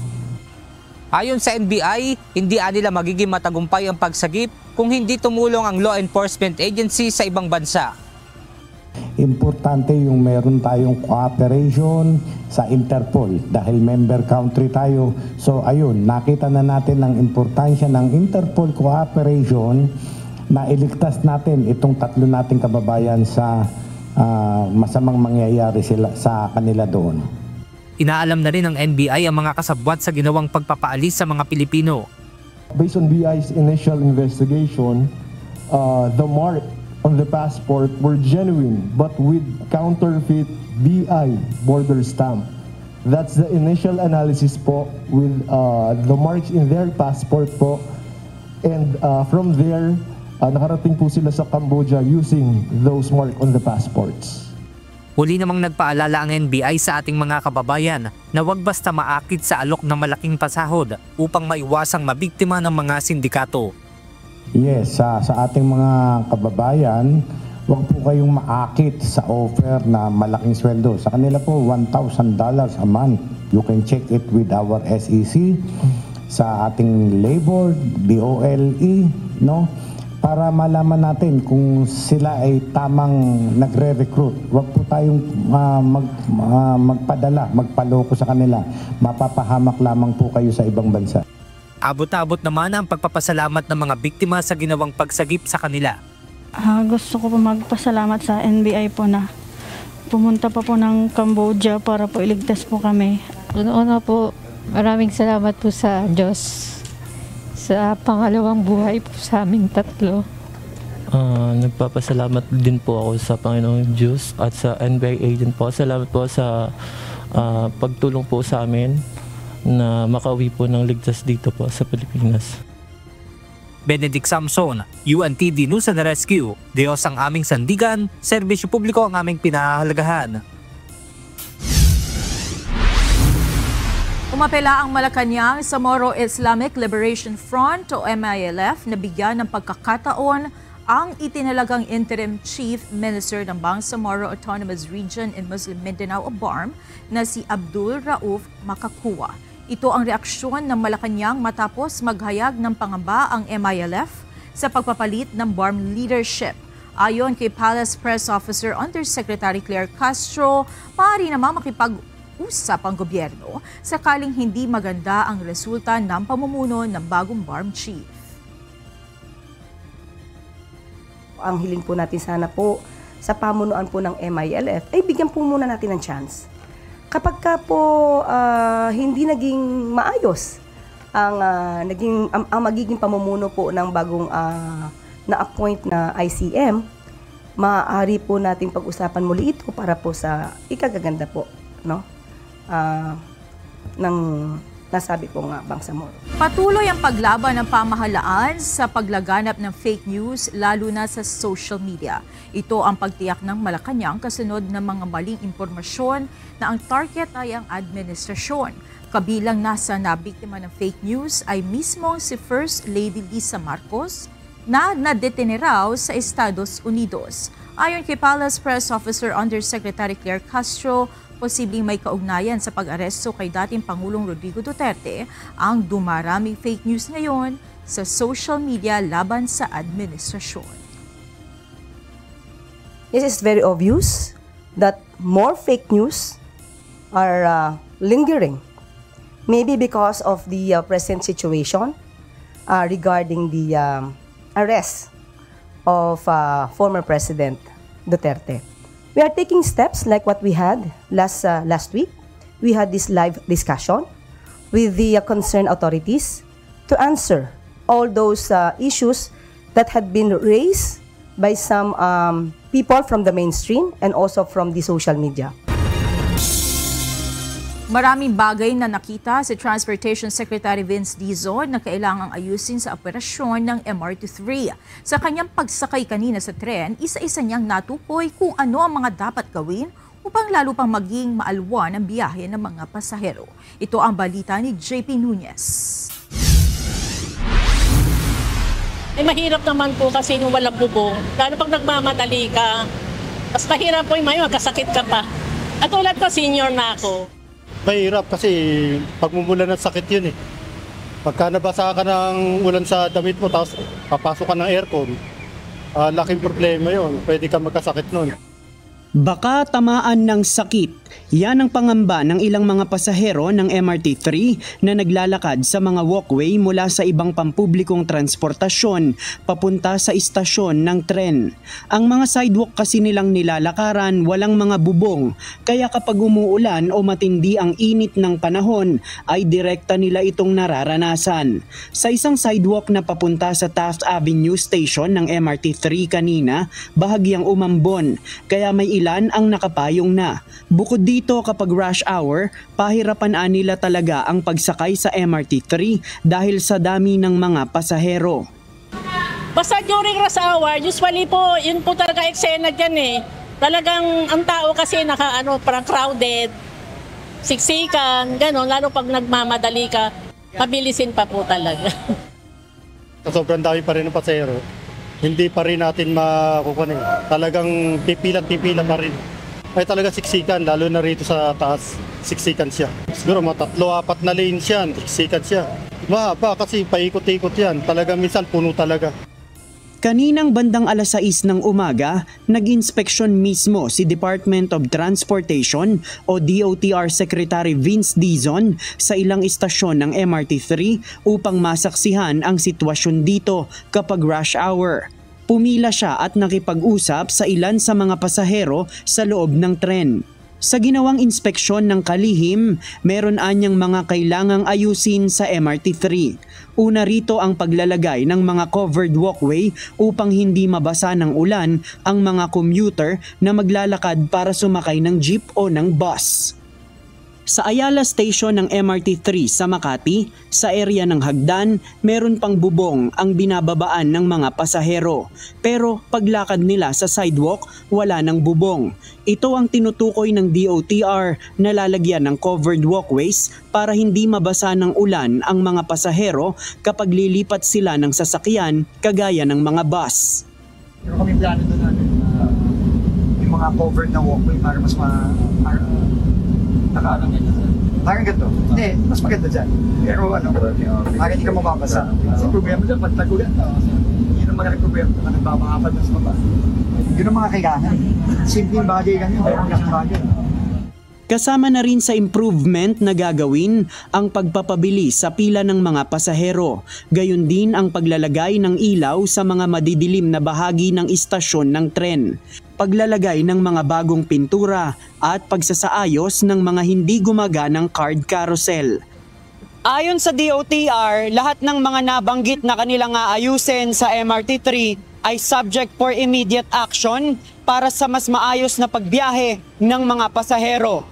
Ayon sa NBI, hindi nila magiging matagumpay ang pagsagip kung hindi tumulong ang law enforcement agency sa ibang bansa. Importante yung meron tayong cooperation sa Interpol dahil member country tayo. So ayun, nakita na natin ang importansya ng Interpol cooperation na iligtas natin itong 3 nating kababayan sa masamang mangyayari sa kanila doon. Inaalam na rin ng NBI ang mga kasabwat sa ginawang pagpapaalis sa mga Pilipino. Based on BI's initial investigation, the mark on the passport were genuine but with counterfeit BI border stamp. That's the initial analysis po with the marks in their passport po. And from there, nakarating po sila sa Cambodia using those marks on the passports. Huli namang nagpaalala ang NBI sa ating mga kababayan na huwag basta maakit sa alok ng malaking pasahod upang maiwasang mabiktima ng mga sindikato. Yes, sa ating mga kababayan, huwag po kayong maakit sa offer na malaking sweldo. Sa kanila po, $1,000 a month. You can check it with our SEC, sa ating labor, DOLE, no? Para malaman natin kung sila ay tamang nagre-recruit. Huwag po tayong magpadala, magpaloko sa kanila. Mapapahamak lamang po kayo sa ibang bansa. Abot-abot naman ang pagpapasalamat ng mga biktima sa ginawang pagsagip sa kanila. Gusto ko po magpasalamat sa NBI po na pumunta pa po ng Cambodia para po iligtas po kami. Una po, maraming salamat po sa Diyos. Sa pangalawang buhay po sa aming 3. Nagpapasalamat din po ako sa Panginoong Diyos at sa NBI agent po. Salamat po sa pagtulong po sa amin na makauwi po ng ligtas dito po sa Pilipinas. Benedict Samson, UNTD News and Rescue. Diyos ang aming sandigan, serbisyo publiko ang aming pinahahalagahan. Umapela ang Malacanang sa Moro Islamic Liberation Front o MILF na bigyan ng pagkakataon ang itinalagang Interim Chief Minister ng Bangsamoro Autonomous Region in Muslim Mindanao o BARM na si Abdul Rauf Makakuwa. Ito ang reaksyon ng Malacanang matapos maghayag ng pangamba ang MILF sa pagpapalit ng BARM leadership. Ayon kay Palace Press Officer Undersecretary Claire Castro, maaari namang makipag-usap ang gobyerno sakaling hindi maganda ang resulta ng pamumuno ng bagong BARM chief. Ang hiling po natin sana po sa pamunuan po ng MILF ay bigyan po muna natin ng chance. Kapag ka po hindi naging maayos ang magiging pamumuno po ng bagong na-appoint na ICM, maaari po nating pag-usapan muli ito para po sa ikagaganda po, no? Ng nasabi po nga Bangsamoro. Patuloy ang paglaban ng pamahalaan sa paglaganap ng fake news lalo na sa social media. Ito ang pagtiyak ng Malacanang kasunod ng mga maling impormasyon na ang target ay ang administrasyon. Kabilang nasa nabiktima ng fake news ay mismong si First Lady Lisa Marcos na nadetene raw sa Estados Unidos. Ayon kay Palace Press Officer Undersecretary Claire Castro, Posibleng may kaugnayan sa pag-aresto kay dating Pangulong Rodrigo Duterte ang dumaraming fake news ngayon sa social media laban sa administrasyon. It is very obvious that more fake news are lingering. Maybe because of the present situation regarding the arrest of former President Duterte. We are taking steps like what we had last week. We had this live discussion with the concerned authorities to answer all those issues that had been raised by some people from the mainstream and also from the social media. Maraming bagay na nakita si Transportation Secretary Vince Dizon na kailangang ayusin sa operasyon ng MRT-3. Sa kanyang pagsakay kanina sa tren, isa-isa niyang natukoy kung ano ang mga dapat gawin upang lalo pang maging maalwan ang biyahe ng mga pasahero. Ito ang balita ni JP Nunez. Mahirap naman po kasi nung walang bubong, lalo pag nagmamadali ka. Mas mahirap po yung magkasakit ka pa. At tulad ko, senior na ako. Mahirap kasi pagmumulan ng sakit yun eh. Pagka nabasa ka ng ulan sa damit mo tapos papasok ka ng aircon, laking problema yun. Pwede ka magkasakit nun. Baka tamaan ng sakit. Yan ang pangamba ng ilang mga pasahero ng MRT-3 na naglalakad sa mga walkway mula sa ibang pampublikong transportasyon papunta sa istasyon ng tren. Ang mga sidewalk kasi nilang nilalakaran walang mga bubong, kaya kapag umuulan o matindi ang init ng panahon ay direkta nila itong nararanasan. Sa isang sidewalk na papunta sa Taft Avenue Station ng MRT-3 kanina, bahagyang umambon, kaya may ilan ang nakapayong na. Bukod dito kapag rush hour, pahirapan nila talaga ang pagsakay sa MRT-3 dahil sa dami ng mga pasahero. Basta during rush hour, usually po, yun po talaga eksena dyan eh. Talagang ang tao kasi parang crowded, siksikan, gano'n, lalo pag nagmamadali ka, mabilisin pa po talaga. Sobrang dami pa rin ng pasahero. Hindi pa rin natin makukunin. Talagang pipila pa rin. Ay talaga siksikan, lalo na rito sa taas, siksikan siya. Siguro mga 3-4 na lanes yan, siksikan siya. Mahaba kasi paikot-ikot yan, talaga minsan puno talaga. Kaninang bandang 6:00 ng umaga, nag-inspeksyon mismo si Department of Transportation o DOTR Secretary Vince Dizon sa ilang istasyon ng MRT-3 upang masaksihan ang sitwasyon dito kapag rush hour. Pumila siya at nakipag-usap sa ilan sa mga pasahero sa loob ng tren. Sa ginawang inspeksyon ng kalihim, meron anyang mga kailangang ayusin sa MRT-3. Una rito ang paglalagay ng mga covered walkway upang hindi mabasa ng ulan ang mga commuter na maglalakad para sumakay ng jeep o ng bus. Sa Ayala Station ng MRT-3 sa Makati, sa area ng hagdan, meron pang bubong ang binababaan ng mga pasahero. Pero paglakad nila sa sidewalk, wala ng bubong. Ito ang tinutukoy ng DOTR na lalagyan ng covered walkways para hindi mabasa ng ulan ang mga pasahero kapag lilipat sila ng sasakyan kagaya ng mga bus. Pero kami plano doon natin yung mga covered na walkway para mas nakaano nila dyan. Parang ganito. Hindi, mas maganda dyan. Pero parang hindi ka mababasa. Kasi problema dyan, pagtagulan. Yun ang mga problema na nagbabangapad na sa baba. Yun ang mga kailangan. Simpleng bagay ganyan, pero ang bagay. Kasama na rin sa improvement na gagawin ang pagpapabili sa pila ng mga pasahero. Gayon din ang paglalagay ng ilaw sa mga madidilim na bahagi ng istasyon ng tren. Paglalagay ng mga bagong pintura at pagsasaayos ng mga hindi gumaganang card carousel. Ayon sa DOTR, lahat ng mga nabanggit na kanilang aayusin sa MRT-3 ay subject for immediate action para sa mas maayos na pagbiyahe ng mga pasahero.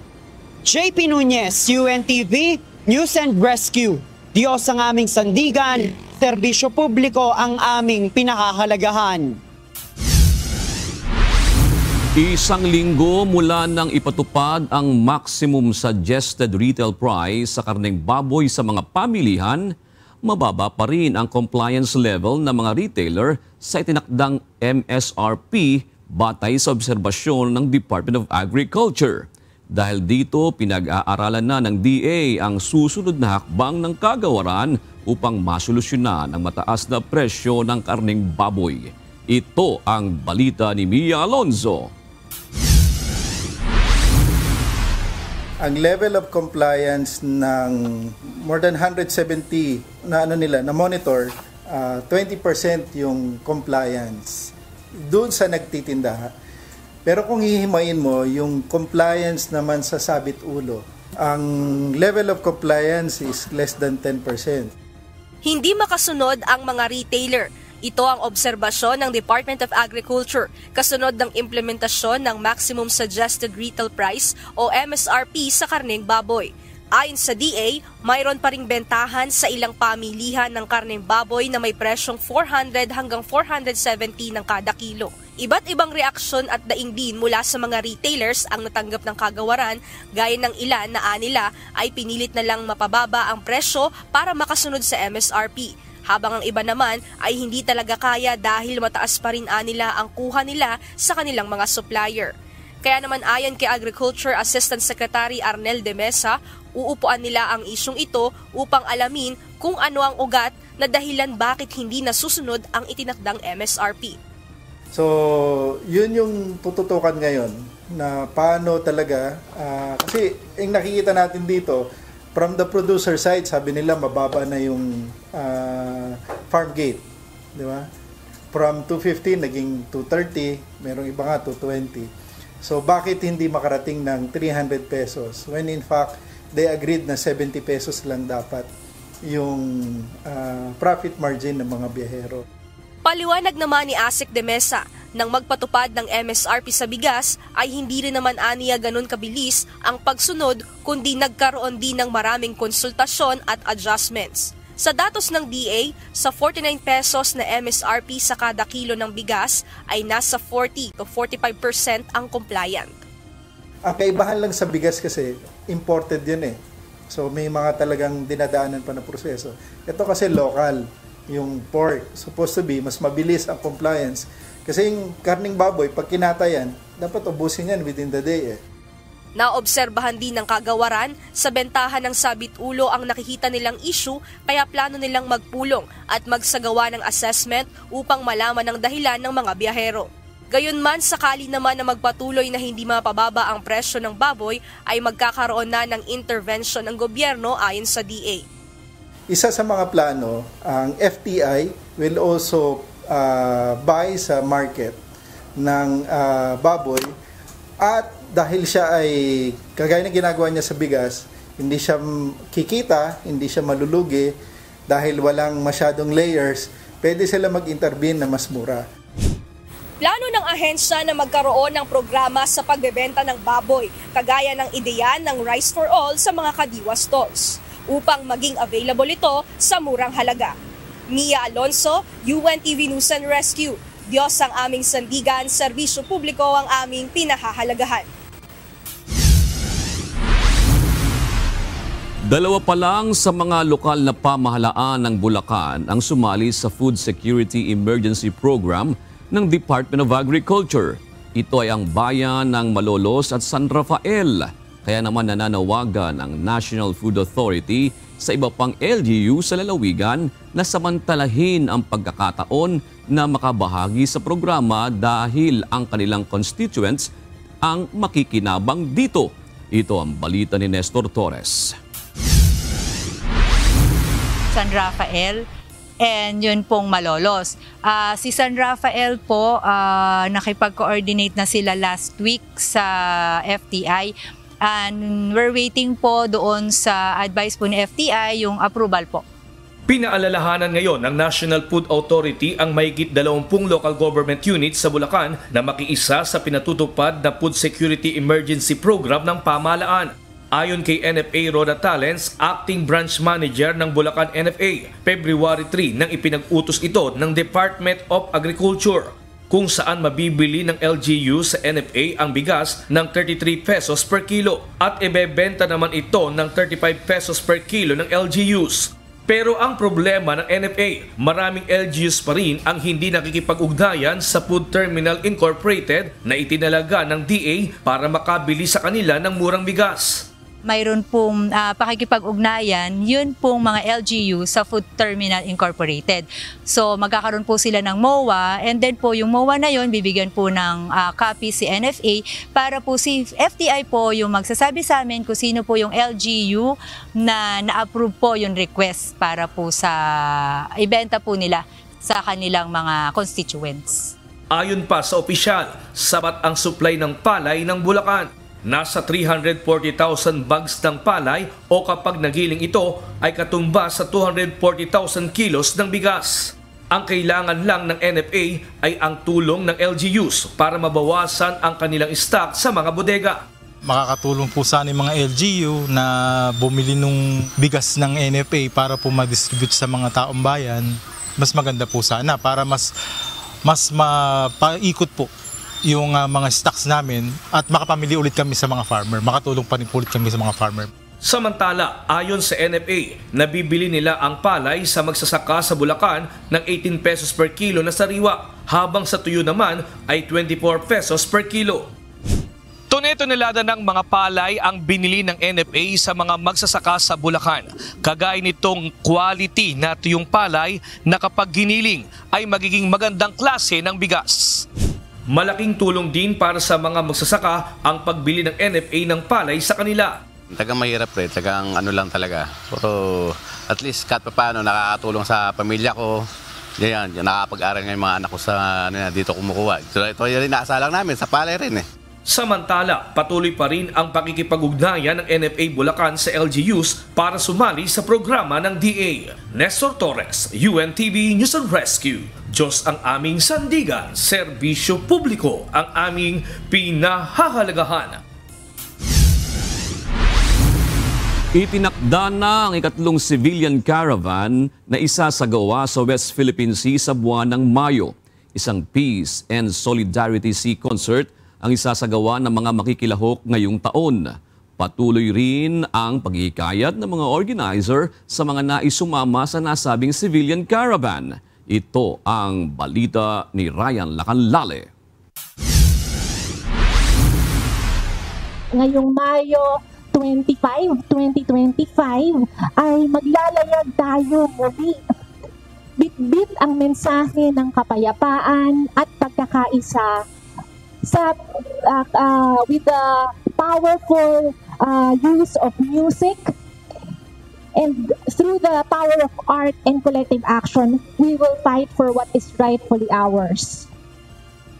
JP Nunez, UNTV, News and Rescue. Diyos ang aming sandigan, serbisyo publiko ang aming pinahahalagahan. Isang linggo mula nang ipatupad ang maximum suggested retail price sa karneng baboy sa mga pamilihan, mababa pa rin ang compliance level ng mga retailer sa itinakdang MSRP batay sa obserbasyon ng Department of Agriculture. Dahil dito, pinag-aaralan na ng DA ang susunod na hakbang ng kagawaran upang masolusyonan ang mataas na presyo ng karneng baboy. Ito ang balita ni Mia Alonzo. Ang level of compliance ng more than 170 na monitor, 20% yung compliance doon sa nagtitinda. Pero kung hihimayin mo yung compliance naman sa sabit ulo, ang level of compliance is less than 10%. Hindi makasunod ang mga retailer. Ito ang obserbasyon ng Department of Agriculture kasunod ng implementasyon ng Maximum Suggested Retail Price o MSRP sa karneng baboy. Ayon sa DA, mayroon pa ring bentahan sa ilang pamilihan ng karneng baboy na may presyong 400 hanggang 470 ng kada kilo. Iba't ibang reaksyon at daingdin mula sa mga retailers ang natanggap ng kagawaran, gaya ng ilan na anila ay pinilit na lang mapababa ang presyo para makasunod sa MSRP. Habang ang iba naman ay hindi talaga kaya dahil mataas pa rin anila ang kuha nila sa kanilang mga supplier. Kaya naman ayon kay Agriculture Assistant Secretary Arnel de Mesa, uupuan nila ang isyong ito upang alamin kung ano ang ugat na dahilan bakit hindi nasusunod ang itinakdang MSRP. So, yun yung tututukan ngayon na paano talaga, kasi yung nakikita natin dito, from the producer side, sabi nila mababa na yung farm gate, di ba? From 250 naging 230, merong iba nga 220. So bakit hindi makarating ng 300 pesos when in fact they agreed na 70 pesos lang dapat yung profit margin ng mga biyahero. Paliwanag naman ni Asik de Mesa, nang magpatupad ng MSRP sa bigas ay hindi rin naman aniya ganun kabilis ang pagsunod kundi nagkaroon din ng maraming konsultasyon at adjustments. Sa datos ng DA, sa 49 pesos na MSRP sa kada kilo ng bigas ay nasa 40 to 45% ang compliant. Ang kaibahan lang sa bigas kasi imported yun eh. So may mga talagang dinadaanan pa na proseso. Ito kasi local, yung pork, supposed to be mas mabilis ang compliance. Kasi yung karning baboy, pag kinatayan, dapat ubusin yan within the day eh. Naobserbahan din ng kagawaran sa bentahan ng sabit ulo ang nakikita nilang issue kaya plano nilang magpulong at magsagawa ng assessment upang malaman ang dahilan ng mga biyahero. Gayunman, sakali naman na magpatuloy na hindi mapababa ang presyo ng baboy ay magkakaroon na ng intervention ng gobyerno ayon sa DA. Isa sa mga plano, ang FTI will also buy sa market ng baboy at dahil siya ay, kagaya ng ginagawa niya sa bigas, hindi siya kikita, hindi siya malulugi, dahil walang masyadong layers, pwede sila mag-intervene na mas mura. Plano ng ahensya na magkaroon ng programa sa pagbebenta ng baboy, kagaya ng ideya ng Rice for All sa mga kadiwa stalls, upang maging available ito sa murang halaga. Mia Alonzo, UNTV News and Rescue. Diyos ang aming sandigan, serbisyo publiko ang aming pinahahalagahan. Dalawa pa lang sa mga lokal na pamahalaan ng Bulacan ang sumali sa Food Security Emergency Program ng Department of Agriculture. Ito ay ang bayan ng Malolos at San Rafael. Kaya naman nananawagan ang National Food Authority sa iba pang LGU sa lalawigan na samantalahin ang pagkakataon na makabahagi sa programa dahil ang kanilang constituents ang makikinabang dito. Ito ang balita ni Nestor Torres. San Rafael and yun pong Malolos. Si San Rafael po, nakipag-coordinate na sila last week sa FTI and we're waiting po doon sa advice po ni FTI yung approval po. Pinaalalahanan ngayon ng National Food Authority ang mahigit 20 local government units sa Bulacan na makiisa sa pinatutupad na Food Security Emergency Program ng pamahalaan. Ayon kay NFA Rhoda Talents, Acting Branch Manager ng Bulacan NFA, February 3 nang ipinag-utos ito ng Department of Agriculture kung saan mabibili ng LGU sa NFA ang bigas ng 33 pesos per kilo at ibebenta naman ito ng 35 pesos per kilo ng LGUs. Pero ang problema ng NFA, maraming LGUs pa rin ang hindi nakikipag-ugnayan sa Food Terminal Incorporated na itinalaga ng DA para makabili sa kanila ng murang bigas. Mayroon pong pakikipag-ugnayan, yun pong mga LGU sa Food Terminal Incorporated. So magkakaroon po sila ng MOA, and then po yung MOA na yun, bibigyan po ng copy si NFA para po si FTI po yung magsasabi sa amin kung sino po yung LGU na na-approve po yung request para po sa ibenta po nila sa kanilang mga constituents. Ayon pa sa opisyal, sapat ang supply ng palay ng Bulacan. Nasa 340,000 bags ng palay o kapag nagiling ito ay katumba sa 240,000 kilos ng bigas. Ang kailangan lang ng NFA ay ang tulong ng LGUs para mabawasan ang kanilang stock sa mga bodega. Makakatulong po sana yung mga LGU na bumili ng bigas ng NFA para po ma-distribute sa mga taong bayan. Mas maganda po sana para mas mapaikot po yung mga stocks namin at makapamili ulit kami sa mga farmer. Makatulong pa rin ulit kami sa mga farmer. Samantala, ayon sa NFA, nabibili nila ang palay sa magsasaka sa Bulacan ng 18 pesos per kilo na sariwa, habang sa tuyo naman ay 24 pesos per kilo. Tone-tonelada ng mga palay ang binili ng NFA sa mga magsasaka sa Bulacan. Kagaya nitong quality na tuyong palay na kapag giniling ay magiging magandang klase ng bigas. Malaking tulong din para sa mga magsasaka ang pagbili ng NFA ng palay sa kanila. Tagang mahirap rin, tagang ano lang talaga. Pero at least kahit pa paano nakakatulong sa pamilya ko. Yan, nakakapag-aral ng mga anak ko sa dito kumukuha. So, ito yung naasalang namin, sa palay rin eh. Samantala, patuloy pa rin ang pakikipag-ugnayan ng NFA Bulacan sa LGUs para sumali sa programa ng DA. Nestor Torres, UNTV News and Rescue. Diyos ang aming sandigan, serbisyo publiko ang aming pinahahalagahan. Itinakda na ang ikatlong civilian caravan na isasagawa sa West Philippine Sea sa buwan ng Mayo. Isang Peace and Solidarity Sea Concert ang isasagawa ng mga makikilahok ngayong taon. Patuloy rin ang paghihikayat ng mga organizer sa mga nais sumama sa nasabing civilian caravan. Ito ang balita ni Ryan Lacanlale. Ngayong Mayo 25, 2025 ay maglalayag tayo muli. Bit-bit ang mensahe ng kapayapaan at pagkakaisa with the powerful use of music. And through the power of art and collective action, we will fight for what is rightfully ours.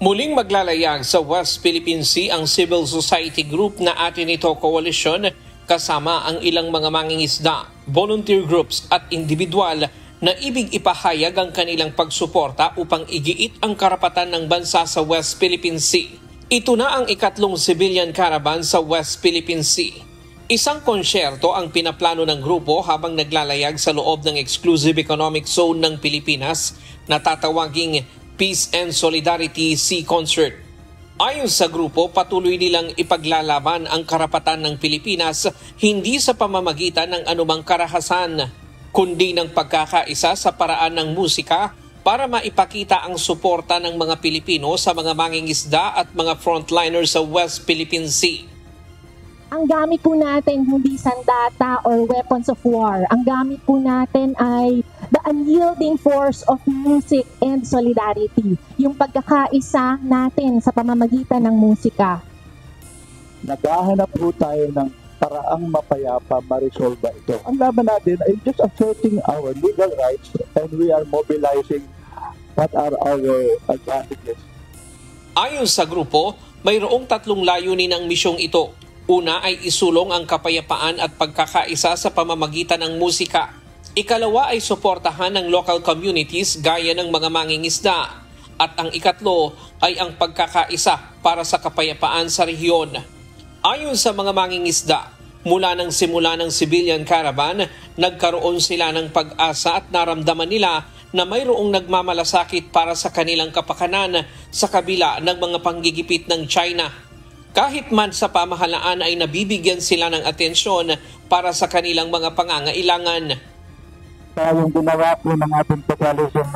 Muling maglalayag sa West Philippine Sea ang civil society group na Atenito Coalition kasama ang ilang mga mangingisda, volunteer groups at individual na ibig ipahayag ang kanilang pagsuporta upang igiit ang karapatan ng bansa sa West Philippine Sea. Ito na ang ikatlong civilian caravan sa West Philippine Sea. Isang konsyerto ang pinaplano ng grupo habang naglalayag sa loob ng Exclusive Economic Zone ng Pilipinas na tatawaging Peace and Solidarity Sea Concert. Ayon sa grupo, patuloy nilang ipaglalaban ang karapatan ng Pilipinas hindi sa pamamagitan ng anumang karahasan, kundi ng pagkakaisa sa paraan ng musika para maipakita ang suporta ng mga Pilipino sa mga mangingisda at mga frontliners sa West Philippine Sea. Ang gamit po natin hindi sandata or weapons of war. Ang gamit po natin ay the unyielding force of music and solidarity. Yung pagkakaisa natin sa pamamagitan ng musika. Naghahanap po tayo ng paraang mapayapa ma-resolve ito. Ang laban natin ay just asserting our legal rights and we are mobilizing what are our advantages. Ayon sa grupo, mayroong tatlong layunin ng misyong ito. Una ay isulong ang kapayapaan at pagkakaisa sa pamamagitan ng musika. Ikalawa ay suportahan ng local communities gaya ng mga mangingisda. At ang ikatlo ay ang pagkakaisa para sa kapayapaan sa rehiyon. Ayon sa mga mangingisda, mula ng simula ng civilian caravan, nagkaroon sila ng pag-asa at naramdaman nila na mayroong nagmamalasakit para sa kanilang kapakanan sa kabila ng mga panggigipit ng China. Kahit man sa pamahalaan ay nabibigyan sila ng atensyon para sa kanilang mga pangangailangan. yung ginawa po ng ating coalition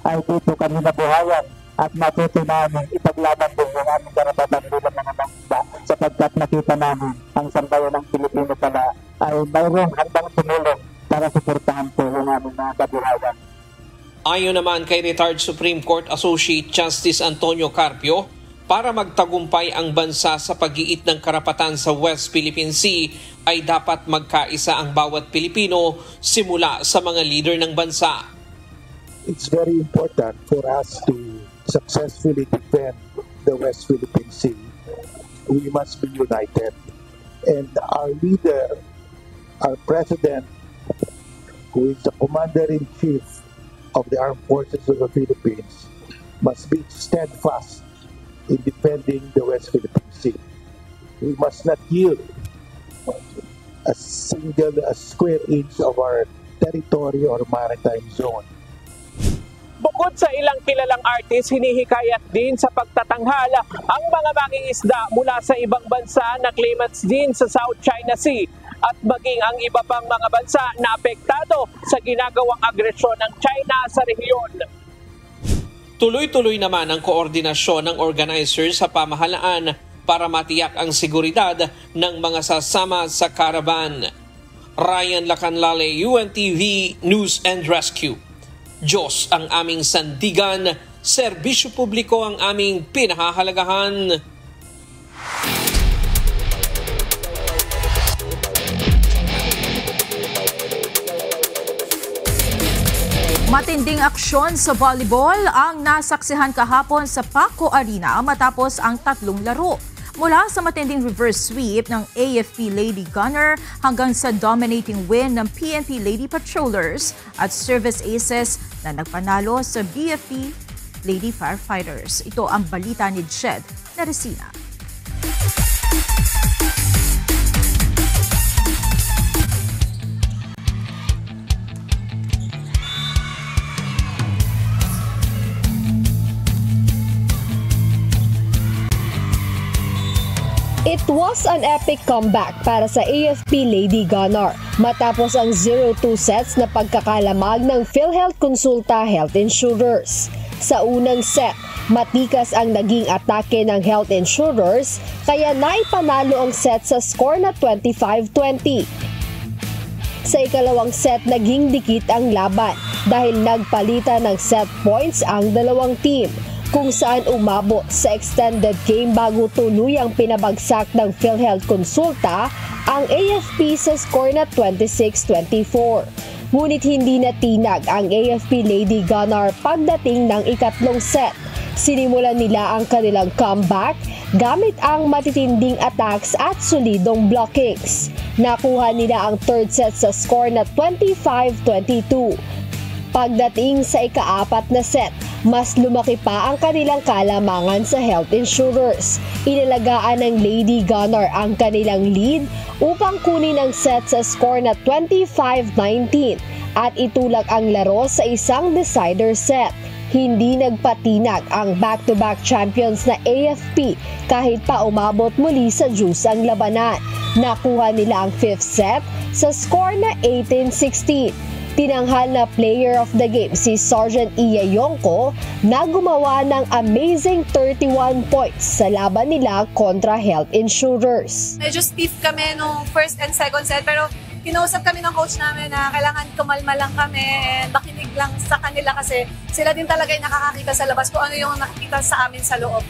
ay dito kami nabuhayan at matuto namin ipaglaban din yung aming karapatan bilang mga bansa sapagkat nakita namin ang sambayan ng Pilipino pala ay mayroong handang tumulong para suportahan po yung aming mga kabuhayan. Ayon naman kay retired Supreme Court Associate Justice Antonio Carpio, para magtagumpay ang bansa sa pag-iit ng karapatan sa West Philippine Sea ay dapat magkaisa ang bawat Pilipino simula sa mga leader ng bansa. It's very important for us to successfully defend the West Philippine Sea. We must be united. And our leader, our president, who is the commander-in-chief of the Armed Forces of the Philippines, must be steadfast in defending the West Philippine Sea. We must not yield a square inch of our territory or maritime zone. Bukod sa ilang kilalang artist, hinihikayat din sa pagtatanghal ang mga mangingisda mula sa ibang bansa na claimants din sa South China Sea at maging ang iba pang mga bansa na apektado sa ginagawang agresyon ng China sa rehiyon. Tuloy-tuloy naman ang koordinasyon ng organizers sa pamahalaan para matiyak ang seguridad ng mga sasama sa caravan. Ryan Lacanlale, UNTV News and Rescue. Diyos ang aming sandigan, serbisyo publiko ang aming pinahahalagahan. Matinding aksyon sa volleyball ang nasaksihan kahapon sa Paco Arena matapos ang 3 laro. Mula sa matinding reverse sweep ng AFP Lady Gunner hanggang sa dominating win ng PNP Lady Patrollers at service aces na nagpanalo sa BFP Lady Firefighters. Ito ang balita ni Jed Teresina. It was an epic comeback para sa AFP Lady Gunner matapos ang 0-2 sets na pagkakalamag ng PhilHealth Consulta Health Insurers. Sa unang set, matikas ang naging atake ng Health Insurers kaya naipanalo ang set sa score na 25-20. Sa ikalawang set, naging dikit ang laban dahil nagpalitan ng set points ang dalawang team, kung saan umabot sa extended game bago tuluyang pinabagsak ng PhilHealth Consulta ang AFP sa score na 26-24. Ngunit hindi natinag ang AFP Lady Gunner pagdating ng ikatlong set. Sinimulan nila ang kanilang comeback gamit ang matitinding attacks at solidong blockings. Nakuha nila ang third set sa score na 25-22. Pagdating sa ika-4 na set, mas lumaki pa ang kanilang kalamangan sa health insurers. Inalagaan ng Lady Gunner ang kanilang lead upang kunin ang set sa score na 25-19 at itulak ang laro sa isang decider set. Hindi nagpatinag ang back-to-back champions na AFP kahit pa umabot muli sa juice ang labanan. Nakuha nila ang 5th set sa score na 18-16. Tinanghal na player of the game si Sergeant Iya Yongko na gumawa ng amazing 31 points sa laban nila kontra health insurers. Medyo stiff kami nung first and second set pero kinausap kami ng coach namin na kailangan kumalma lang kami and makinig lang sa kanila kasi sila din talaga yung nakakakita sa labas kung ano yung nakikita sa amin sa loob.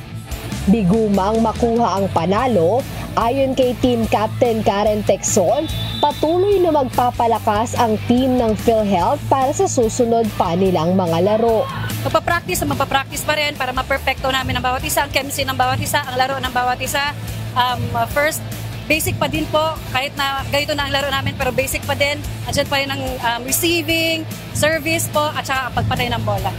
Bigumang makuha ang panalo, ayon kay Team Captain Karen Texon, patuloy na magpapalakas ang team ng PhilHealth para sa susunod pa nilang mga laro. Magpapractice pa rin para ma-perfecto namin ang bawat isa, ang chemistry ng bawat isa, ang laro ng bawat isa. First, basic pa din po, kahit na ganito na ang laro namin, pero basic pa din. Andiyan pa rin ang receiving, service po, at saka pagpatay ng bola.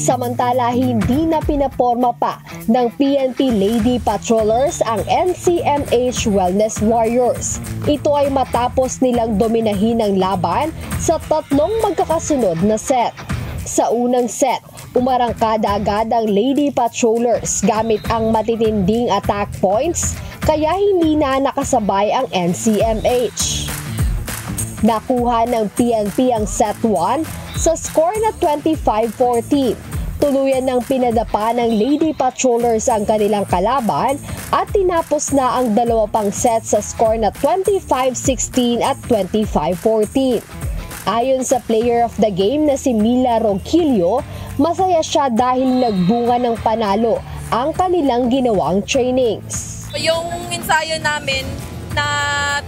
Samantala, hindi na pinaporma pa ng PNP Lady Patrollers ang NCMH Wellness Warriors. Ito ay matapos nilang dominahin ang laban sa 3 magkakasunod na set. Sa unang set, umarangkada agad ang Lady Patrollers gamit ang matitinding attack points kaya hindi na nakasabay ang NCMH. Nakuha ng PNP ang set 1 sa score na 25-14. Tuluyan ng pinadapa ng Lady Patrollers ang kanilang kalaban at tinapos na ang dalawa pang set sa score na 25-16 at 25-14. Ayon sa player of the game na si Mila Ronquillo, masaya siya dahil nagbunga ng panalo ang kanilang ginawang trainings. Yung ensayo namin na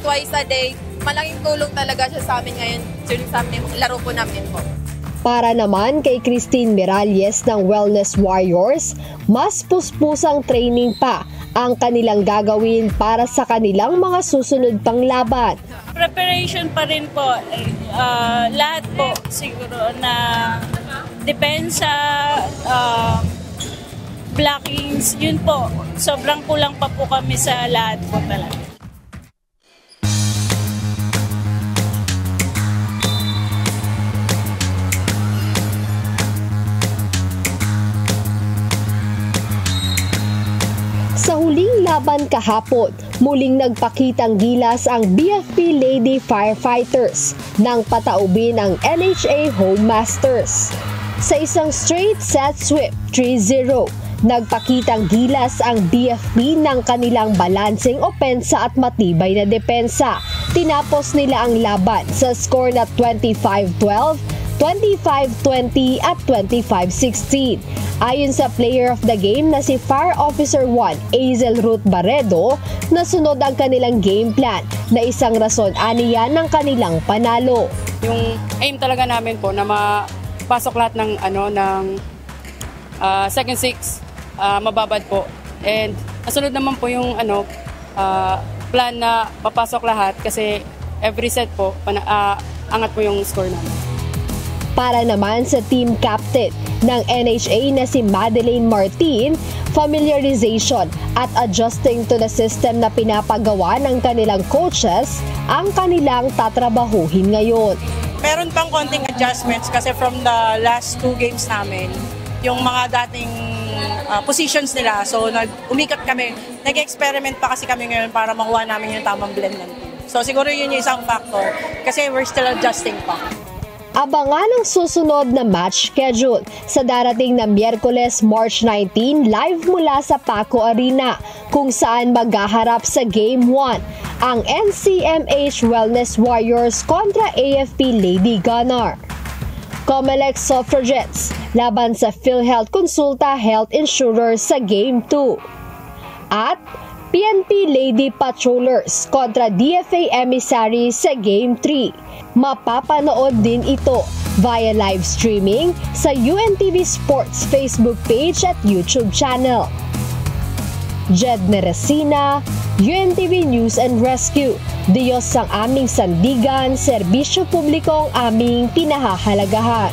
twice a day, malaking tulong talaga siya sa amin ngayon during sa laro po namin po. Para naman kay Christine Miralles ng Wellness Warriors, mas puspusang training pa ang kanilang gagawin para sa kanilang mga susunod pang laban. Preparation pa rin po. Lahat po siguro na depensa, blockings, yun po. Sobrang kulang pa po kami sa lahat po talaga. Sa huling laban kahapon, muling nagpakitang gilas ang BFP Lady Firefighters nang pataubin ang NHA Home Masters. Sa isang straight set sweep, 3-0, nagpakitang gilas ang BFP ng kanilang balancing opensa at matibay na depensa. Tinapos nila ang laban sa score na 25-12, 25-20 at 25-16. Ayon sa player of the game na si Fire Officer 1 Azel Ruth Barredo, nasunod ang kanilang game plan na isang rason aniya ng kanilang panalo. Yung aim talaga namin po na mapasok lahat ng second six, mababad po. And nasunod naman po yung plan na mapasok lahat kasi every set po angat po yung score namin. Para naman sa team captain ng NHA na si Madeline Martin, familiarization at adjusting to the system na pinapagawa ng kanilang coaches ang kanilang tatrabahuhin ngayon. Meron pang konting adjustments kasi from the last 2 games namin, yung mga dating positions nila. So umikot kami, nag-experiment pa kasi kami ngayon para makuha namin yung tamang blend ng team. So siguro yun yung isang factor kasi we're still adjusting pa. Abangan ang susunod na match schedule sa darating na Miyerkules, March 19, live mula sa Paco Arena, kung saan maghaharap sa Game 1 ang NCMH Wellness Warriors kontra AFP Lady Gunner. Comelec Suffragettes laban sa PhilHealth Consulta Health Insurers sa Game 2. At PNP Lady Patrollers kontra DFA Emissaries sa Game 3. Mapapanood din ito via live streaming sa UNTV Sports Facebook page at YouTube channel. Jed Neresina, UNTV News and Rescue. Diyos ang aming sandigan, serbisyo publiko ang aming pinahahalagahan.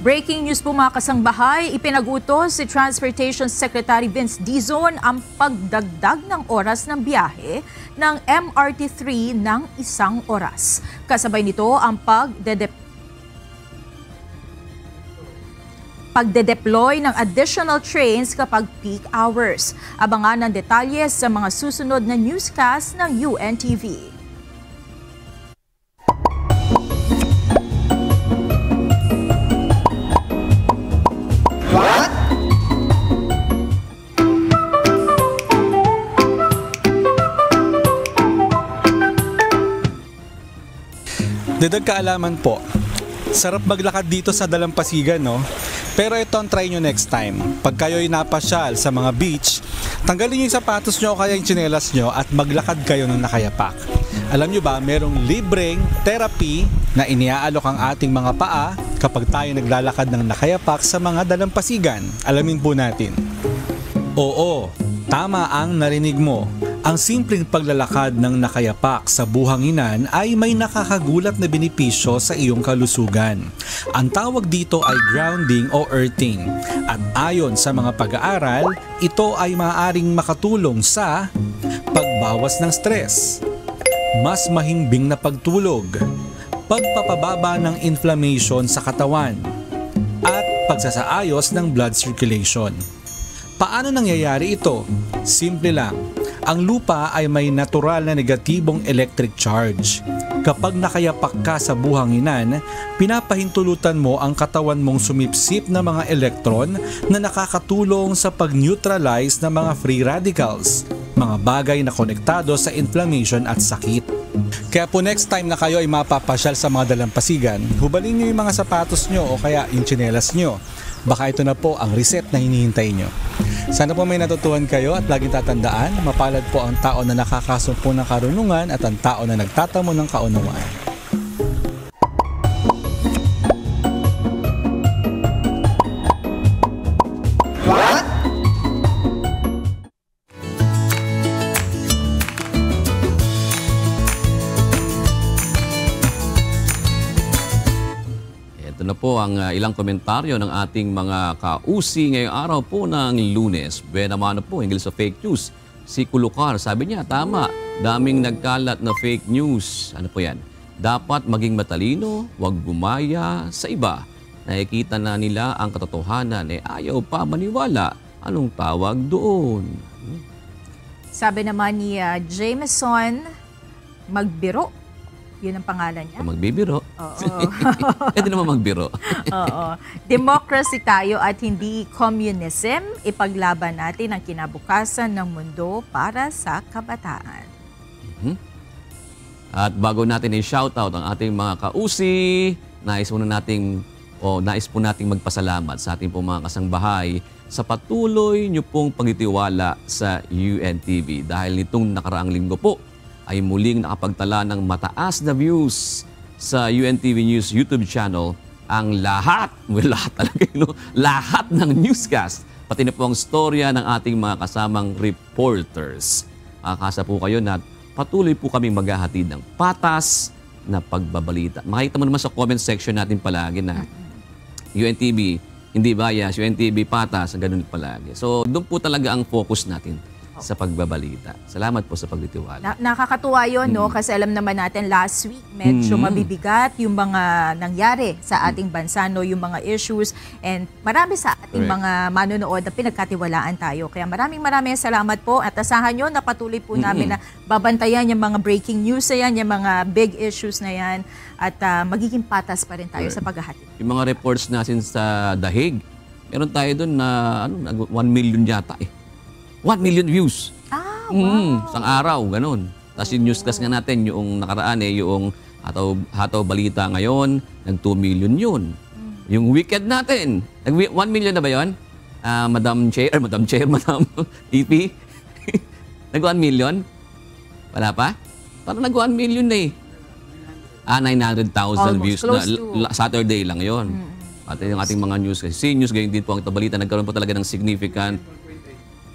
Breaking news po mga kasangbahay, ipinag-utos si Transportation Secretary Vince Dizon ang pagdagdag ng oras ng biyahe ng MRT3 ng 1 oras. Kasabay nito ang pagde-deploy ng additional trains kapag peak hours. Abangan ang detalye sa mga susunod na newscast ng UNTV. Dadag kaalaman po, sarap maglakad dito sa Dalampasigan, no? Pero ito ang try nyo next time. Pag kayo'y napasyal sa mga beach, tanggalin nyo yung sapatos nyo o kaya yung tsinelas nyo at maglakad kayo ng nakayapak. Alam nyo ba, merong libreng therapy na iniaalok ang ating mga paa kapag tayo naglalakad ng nakayapak sa mga Dalampasigan. Alamin po natin. Oo, tama ang narinig mo. Ang simpleng paglalakad ng nakayapak sa buhanginan ay may nakakagulat na benepisyo sa iyong kalusugan. Ang tawag dito ay grounding o earthing. At ayon sa mga pag-aaral, ito ay maaaring makatulong sa pagbawas ng stress, mas mahimbing na pagtulog, pagpapababa ng inflammation sa katawan, at pagsasaayos ng blood circulation. Paano nangyayari ito? Simple lang. Ang lupa ay may natural na negatibong electric charge. Kapag nakayapak ka sa buhanginan, pinapahintulutan mo ang katawan mong sumipsip na mga elektron na nakakatulong sa pag-neutralize ng mga free radicals, mga bagay na konektado sa inflammation at sakit. Kaya po next time na kayo ay mapapasyal sa mga dalampasigan, hubalin nyo yung mga sapatos nyo o kaya yung tsinelas nyo. Baka ito na po ang reset na hinihintay nyo. Sana po may natutuhan kayo at laging tatandaan, mapalad po ang tao na nakakasumpo ng karunungan at ang tao na nagtatamo ng kaunawaan. Ito na po ang ilang komentaryo ng ating mga kausi ngayong araw po ng Lunes. Buena mano po, hinggil sa fake news. Si Kulukar, sabi niya, tama, daming nagkalat na fake news. Ano po yan? Dapat maging matalino, huwag gumaya sa iba. Nakikita na nila ang katotohanan, ayaw pa maniwala. Anong tawag doon? Sabi naman ni Jameson, magbiro. Yun ang pangalan niya. Magbibiro. Oo. Pwede naman magbiro. Oo. Democracy tayo at hindi communism. Ipaglaban natin ang kinabukasan ng mundo para sa kabataan. At bago natin i-shoutout ang ating mga kausi, nais po nating magpasalamat sa ating pong mga kasangbahay sa patuloy niyo pong pagtitiwala sa UNTV. Dahil nitong nakaraang linggo po, ay muling nakapagtala ng mataas na views sa UNTV News YouTube channel ang lahat ng newscast, pati na po ang storya ng ating mga kasamang reporters. Akasa po kayo na patuloy po kaming maghahatid ng patas na pagbabalita. Makita mo naman sa comment section natin palagi na UNTV, hindi bias, UNTV patas, ganun palagi. So doon po talaga ang focus natin sa pagbabalita. Salamat po sa pagtitiwala. Nakakatuwa yun, no? Kasi alam naman natin last week, medyo mabibigat yung mga nangyari sa ating bansa, no? Yung mga issues. And marami sa ating mga manonood na pinagkatiwalaan tayo. Kaya maraming salamat po. At asahan nyo na patuloy po namin na babantayan yung mga breaking news na yan, yung mga big issues na yan. At magiging patas pa rin tayo sa paghahatid. Yung mga reports natin sa The Hague, meron tayo doon na 1 million yata 1 million views. Wow. Isang araw, ganun. Tapos yung newscast nga natin, yung nakaraan yung Hataw Balita ngayon, nag 2 million yun. Yung weekend natin, nag 1 million na ba yun? Madam EP? Nag 1 million? Wala pa? Parang nag 1 million na 900,000 views na Saturday lang yun. At yung ating mga news, kasi news, ganyan din po ang Balita, nagkaroon po talaga ng significant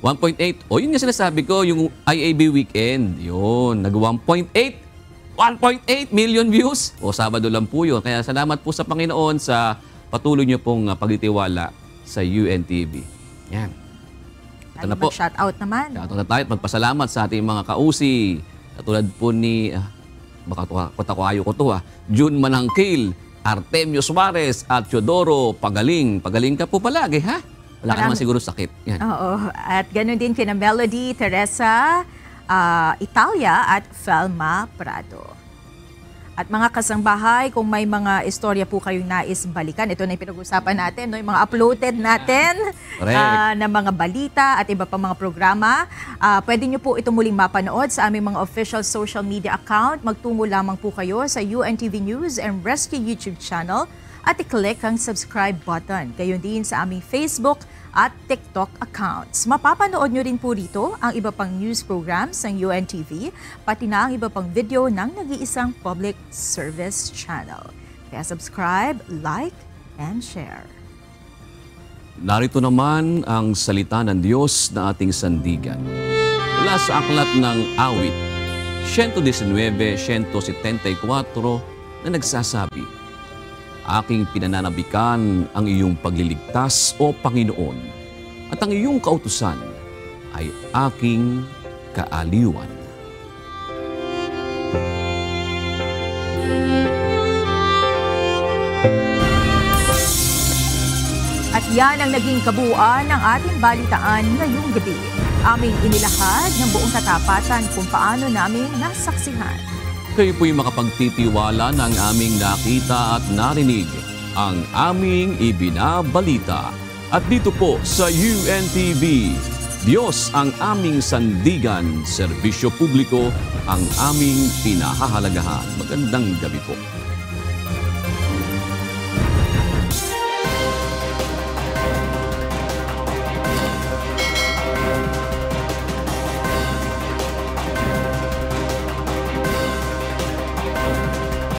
1.8. O yun yung sinasabi ko, yung IAB weekend. Yun, nag 1.8 million views. O Sabado lang po yun. Kaya salamat po sa Panginoon sa patuloy niyo pong pagtitiwala sa UNTV. Yan. Ito na po. Shout-out naman. Shout-out na tayo at magpasalamat sa ating mga kausi. Katulad po ni, baka ayaw ko to June Manangkil, Artemio Suarez at Teodoro Pagaling. Pagaling ka po palagi, ha? Wala ka naman siguro sakit. Yan. Oo. At ganoon din kina Melody, Teresa, Italia at Felma Prado. At mga kasangbahay, kung may mga istorya po kayong nais balikan, ito na yung pinag-usapan natin, no? Yung mga uploaded natin na mga balita at iba pa mga programa. Pwede nyo po ito muling mapanood sa aming mga official social media account. Magtungo lamang po kayo sa UNTV News and Rescue YouTube channel at i-click ang subscribe button. Gayon din sa aming Facebook at TikTok accounts. Mapapanood nyo rin po rito ang iba pang news programs ng UNTV, pati na ang iba pang video ng nag-iisang public service channel. Kaya subscribe, like, and share. Narito naman ang salita ng Diyos na ating sandigan. mula sa aklat ng Awit 119:174 na nagsasabi, "Aking pinananabikan ang iyong pagliligtas, O Panginoon, at ang iyong kautusan ay aking kaaliwan." At yan ang naging kabuuan ng ating balitaan ngayong gabi. Aming inilahad ng buong katapatan kung paano namin nasaksihan. Kayo po'y makapagtitiwala ng aming nakita at narinig, ang aming ibinabalita. At dito po sa UNTV, Diyos ang aming sandigan, serbisyo publiko ang aming pinahahalagahan. Magandang gabi po.